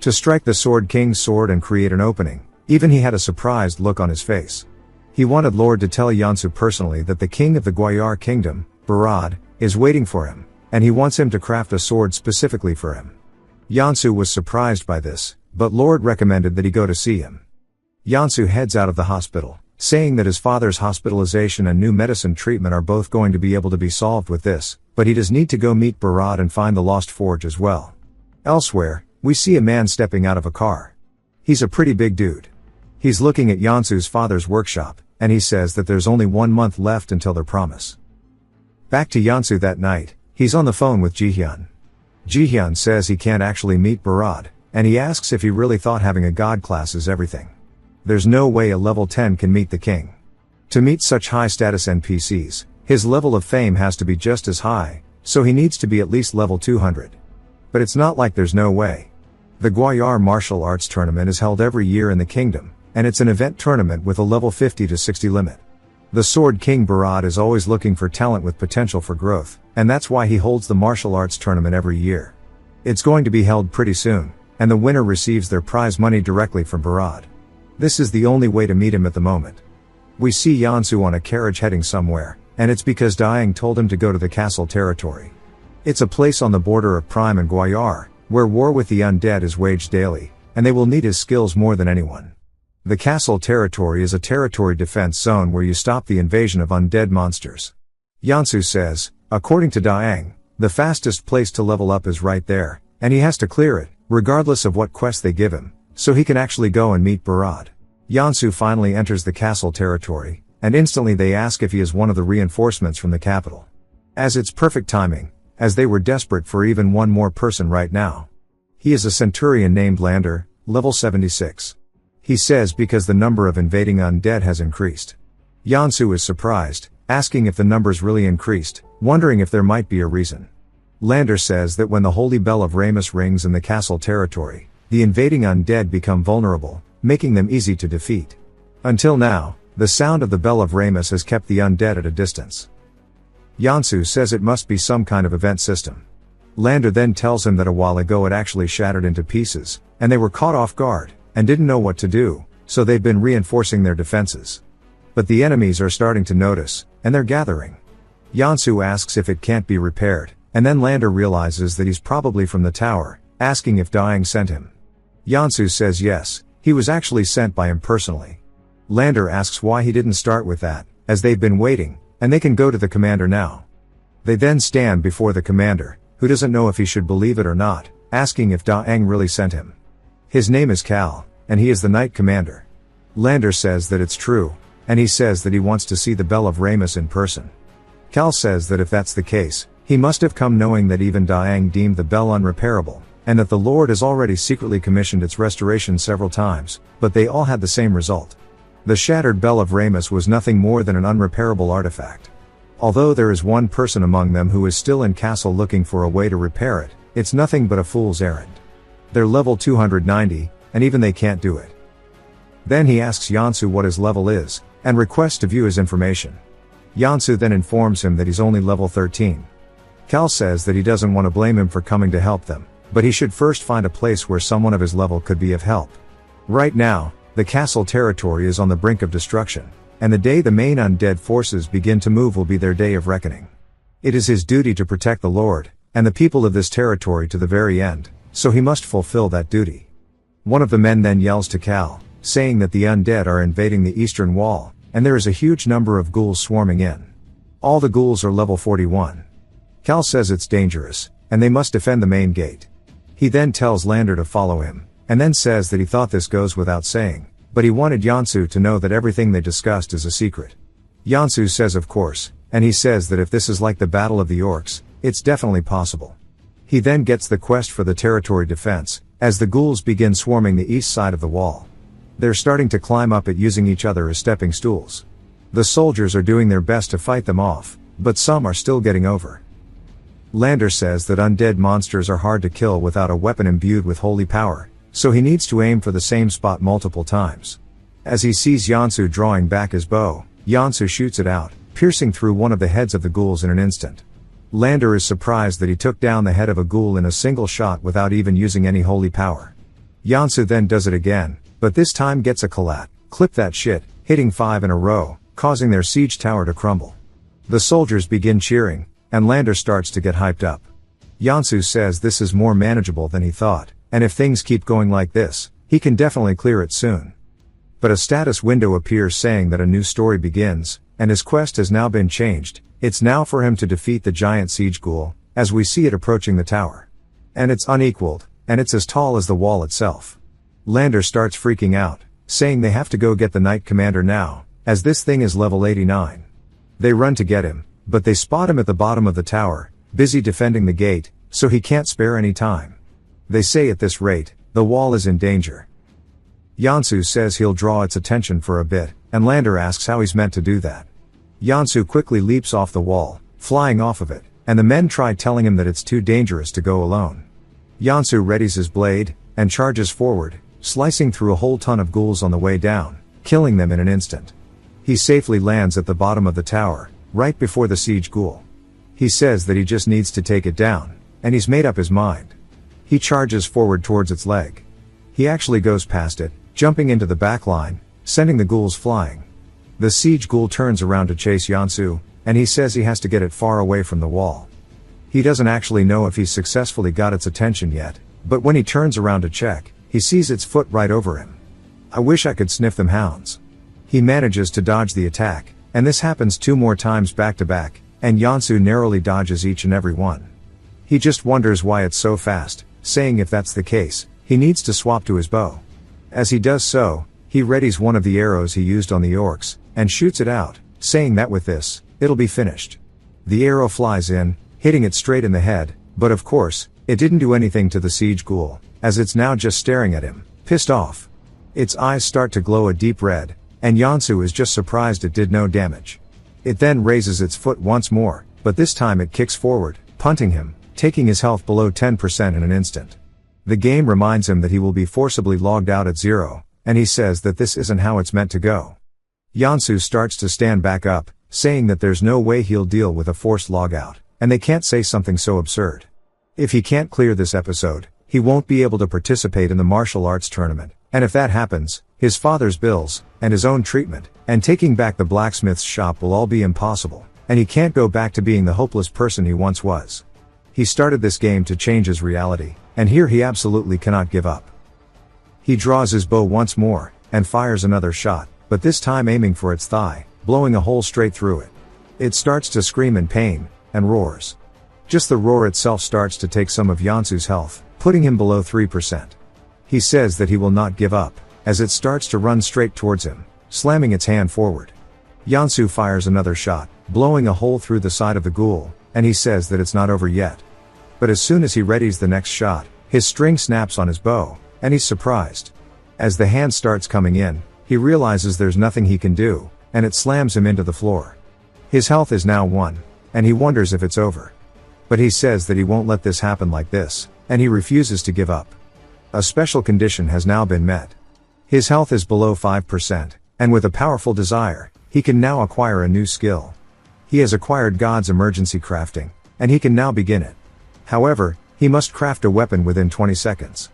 To strike the Sword King's sword and create an opening, even he had a surprised look on his face. He wanted Lord to tell Yansu personally that the king of the Gwayar kingdom, Barad, is waiting for him, and he wants him to craft a sword specifically for him. Yansu was surprised by this, but Lord recommended that he go to see him. Yansu heads out of the hospital, saying that his father's hospitalization and new medicine treatment are both going to be able to be solved with this, but he does need to go meet Barad and find the lost forge as well. Elsewhere, we see a man stepping out of a car. He's a pretty big dude. He's looking at Yansu's father's workshop, and he says that there's only 1 month left until their promise. Back to Yansu that night, he's on the phone with Jihyun. Jihyun says he can't actually meet Barad, and he asks if he really thought having a god class is everything. There's no way a level 10 can meet the king. To meet such high status NPCs, his level of fame has to be just as high, so he needs to be at least level 200. But it's not like there's no way. The Gwayar martial arts tournament is held every year in the kingdom, and it's an event tournament with a level 50 to 60 limit. The Sword King Barad is always looking for talent with potential for growth, and that's why he holds the martial arts tournament every year. It's going to be held pretty soon, and the winner receives their prize money directly from Barad. This is the only way to meet him at the moment. We see Yansu on a carriage heading somewhere, and it's because Daeng told him to go to the castle territory. It's a place on the border of Prime and Gwayar, where war with the undead is waged daily, and they will need his skills more than anyone. The castle territory is a territory defense zone where you stop the invasion of undead monsters. Yansu says, according to Daeng, the fastest place to level up is right there, and he has to clear it, regardless of what quest they give him, so he can actually go and meet Barad. Yansu finally enters the castle territory, and instantly they ask if he is one of the reinforcements from the capital. As it's perfect timing, as they were desperate for even one more person right now. He is a centurion named Lander, level 76. He says because the number of invading undead has increased. Yansu is surprised, asking if the numbers really increased, wondering if there might be a reason. Lander says that when the holy bell of Ramus rings in the castle territory, the invading undead become vulnerable, making them easy to defeat. Until now, the sound of the bell of Ramus has kept the undead at a distance. Yansu says it must be some kind of event system. Lander then tells him that a while ago it actually shattered into pieces, and they were caught off guard, and didn't know what to do, so they've been reinforcing their defenses. But the enemies are starting to notice, and they're gathering. Yansu asks if it can't be repaired, and then Lander realizes that he's probably from the tower, asking if Daeng sent him. Yansu says yes, he was actually sent by him personally. Lander asks why he didn't start with that, as they've been waiting, and they can go to the commander now. They then stand before the commander, who doesn't know if he should believe it or not, asking if Daeng really sent him. His name is Cal, and he is the knight commander. Lander says that it's true, and he says that he wants to see the Bell of Ramus in person. Cal says that if that's the case, he must have come knowing that even Daeng deemed the bell unrepairable, and that the Lord has already secretly commissioned its restoration several times, but they all had the same result. The shattered Bell of Ramus was nothing more than an unrepairable artifact. Although there is one person among them who is still in castle looking for a way to repair it, it's nothing but a fool's errand. They're level 290, and even they can't do it. Then he asks Yansu what his level is, and requests to view his information. Yansu then informs him that he's only level 13. Cal says that he doesn't want to blame him for coming to help them, but he should first find a place where someone of his level could be of help. Right now, the castle territory is on the brink of destruction, and the day the main undead forces begin to move will be their day of reckoning. It is his duty to protect the Lord, and the people of this territory to the very end, so he must fulfill that duty. One of the men then yells to Cal, saying that the undead are invading the eastern wall, and there is a huge number of ghouls swarming in. All the ghouls are level 41. Cal says it's dangerous, and they must defend the main gate. He then tells Lander to follow him, and then says that he thought this goes without saying, but he wanted Yansu to know that everything they discussed is a secret. Yansu says of course, and he says that if this is like the Battle of the Orcs, it's definitely possible. He then gets the quest for the territory defense, as the ghouls begin swarming the east side of the wall. They're starting to climb up it using each other as stepping stools. The soldiers are doing their best to fight them off, but some are still getting over. Lander says that undead monsters are hard to kill without a weapon imbued with holy power, so he needs to aim for the same spot multiple times. As he sees Yansu drawing back his bow, Yansu shoots it out, piercing through one of the heads of the ghouls in an instant. Lander is surprised that he took down the head of a ghoul in a single shot without even using any holy power. Yansu then does it again, but this time gets a collat, clip that shit, hitting 5 in a row, causing their siege tower to crumble. The soldiers begin cheering, and Lander starts to get hyped up. Yansu says this is more manageable than he thought, and if things keep going like this, he can definitely clear it soon. But a status window appears saying that a new story begins, and his quest has now been changed. It's now for him to defeat the giant siege ghoul, as we see it approaching the tower. And it's unequaled, and it's as tall as the wall itself. Lander starts freaking out, saying they have to go get the Knight Commander now, as this thing is level 89. They run to get him, but they spot him at the bottom of the tower, busy defending the gate, so he can't spare any time. They say at this rate, the wall is in danger. Yansu says he'll draw its attention for a bit, and Lander asks how he's meant to do that. Yansu quickly leaps off the wall, flying off of it, and the men try telling him that it's too dangerous to go alone. Yansu readies his blade, and charges forward, slicing through a whole ton of ghouls on the way down, killing them in an instant. He safely lands at the bottom of the tower, right before the siege ghoul. He says that he just needs to take it down, and he's made up his mind. He charges forward towards its leg. He actually goes past it, jumping into the back line, sending the ghouls flying. The siege ghoul turns around to chase Yansu, and he says he has to get it far away from the wall. He doesn't actually know if he's successfully got its attention yet, but when he turns around to check, he sees its foot right over him. I wish I could sniff them hounds. He manages to dodge the attack, and this happens 2 more times back to back, and Yansu narrowly dodges each and every one. He just wonders why it's so fast, saying if that's the case, he needs to swap to his bow. As he does so, he readies one of the arrows he used on the orcs, and shoots it out, saying that with this, it'll be finished. The arrow flies in, hitting it straight in the head, but of course, it didn't do anything to the siege ghoul, as it's now just staring at him, pissed off. Its eyes start to glow a deep red, and Yansu is just surprised it did no damage. It then raises its foot once more, but this time it kicks forward, punting him, taking his health below 10% in an instant. The game reminds him that he will be forcibly logged out at 0, and he says that this isn't how it's meant to go. Yansu starts to stand back up, saying that there's no way he'll deal with a forced logout, and they can't say something so absurd. If he can't clear this episode, he won't be able to participate in the martial arts tournament, and if that happens, his father's bills, and his own treatment, and taking back the blacksmith's shop will all be impossible, and he can't go back to being the hopeless person he once was. He started this game to change his reality, and here he absolutely cannot give up. He draws his bow once more, and fires another shot, but this time aiming for its thigh, blowing a hole straight through it. It starts to scream in pain, and roars. Just the roar itself starts to take some of Yansu's health, putting him below 3%. He says that he will not give up, as it starts to run straight towards him, slamming its hand forward. Yansu fires another shot, blowing a hole through the side of the ghoul, and he says that it's not over yet. But as soon as he readies the next shot, his string snaps on his bow, and he's surprised. As the hand starts coming in, he realizes there's nothing he can do, and it slams him into the floor. His health is now 1, and he wonders if it's over. But he says that he won't let this happen like this, and he refuses to give up. A special condition has now been met. His health is below 5%, and with a powerful desire, he can now acquire a new skill. He has acquired God's emergency crafting, and he can now begin it. However, he must craft a weapon within 20 seconds.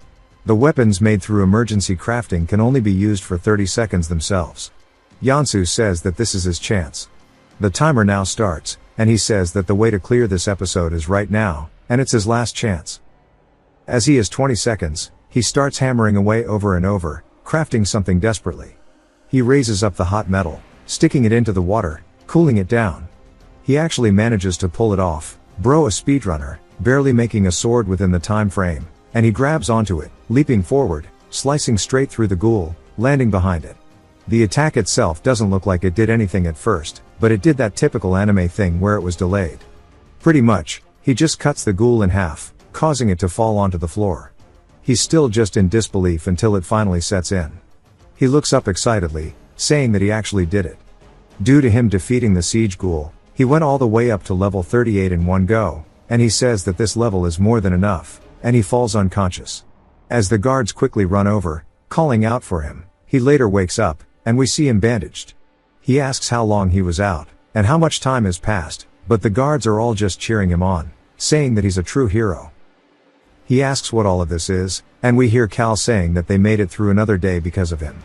The weapons made through emergency crafting can only be used for 30 seconds themselves. Yansu says that this is his chance. The timer now starts, and he says that the way to clear this episode is right now, and it's his last chance. As he has 20 seconds, he starts hammering away over and over, crafting something desperately. He raises up the hot metal, sticking it into the water, cooling it down. He actually manages to pull it off, bro a speedrunner, barely making a sword within the time frame, and he grabs onto it, leaping forward, slicing straight through the ghoul, landing behind it. The attack itself doesn't look like it did anything at first, but it did that typical anime thing where it was delayed. Pretty much, he just cuts the ghoul in half, causing it to fall onto the floor. He's still just in disbelief until it finally sets in. He looks up excitedly, saying that he actually did it. Due to him defeating the siege ghoul, he went all the way up to level 38 in one go, and he says that this level is more than enough, and he falls unconscious. As the guards quickly run over, calling out for him, he later wakes up, and we see him bandaged. He asks how long he was out, and how much time has passed, but the guards are all just cheering him on, saying that he's a true hero. He asks what all of this is, and we hear Cal saying that they made it through another day because of him.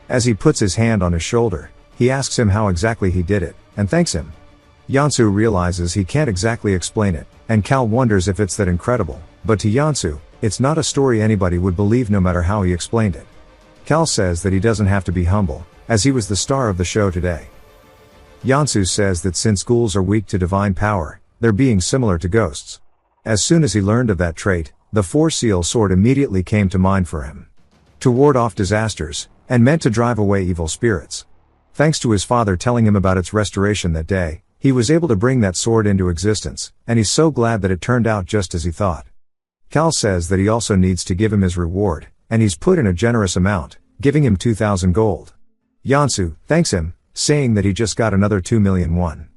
As he puts his hand on his shoulder, he asks him how exactly he did it, and thanks him. Yansu realizes he can't exactly explain it, and Cal wonders if it's that incredible, but to Yansu, it's not a story anybody would believe no matter how he explained it. Cal says that he doesn't have to be humble, as he was the star of the show today. Yansu says that since ghouls are weak to divine power, they're being similar to ghosts. As soon as he learned of that trait, the four-seal sword immediately came to mind for him. To ward off disasters, and meant to drive away evil spirits. Thanks to his father telling him about its restoration that day, he was able to bring that sword into existence, and he's so glad that it turned out just as he thought. Cal says that he also needs to give him his reward, and he's put in a generous amount, giving him 2,000 gold. Yansu thanks him, saying that he just got another 2 million won.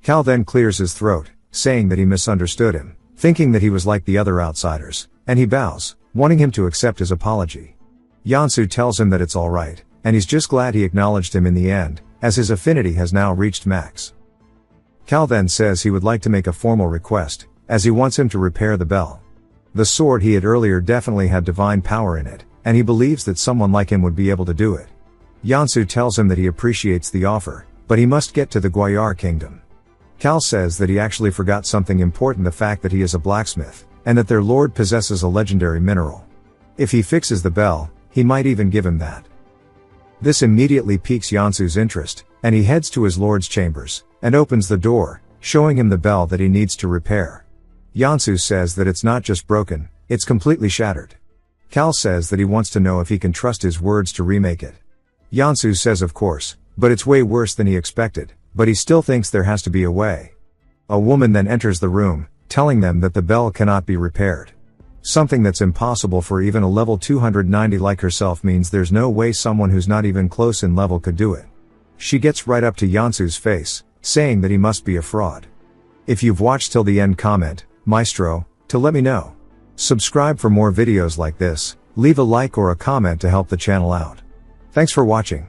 Cal then clears his throat, saying that he misunderstood him, thinking that he was like the other outsiders, and he bows, wanting him to accept his apology. Yansu tells him that it's alright, and he's just glad he acknowledged him in the end, as his affinity has now reached max. Cal then says he would like to make a formal request, as he wants him to repair the bell. The sword he had earlier definitely had divine power in it, and he believes that someone like him would be able to do it. Yansu tells him that he appreciates the offer, but he must get to the Guayar kingdom. Cal says that he actually forgot something important, the fact that he is a blacksmith, and that their lord possesses a legendary mineral. If he fixes the bell, he might even give him that. This immediately piques Yansu's interest, and he heads to his lord's chambers, and opens the door, showing him the bell that he needs to repair. Yansu says that it's not just broken, it's completely shattered. Cal says that he wants to know if he can trust his words to remake it. Yansu says of course, but it's way worse than he expected, but he still thinks there has to be a way. A woman then enters the room, telling them that the bell cannot be repaired. Something that's impossible for even a level 290 like herself means there's no way someone who's not even close in level could do it. She gets right up to Yansu's face, saying that he must be a fraud. If you've watched till the end, comment, Maestro, to let me know. Subscribe for more videos like this, leave a like or a comment to help the channel out. Thanks for watching.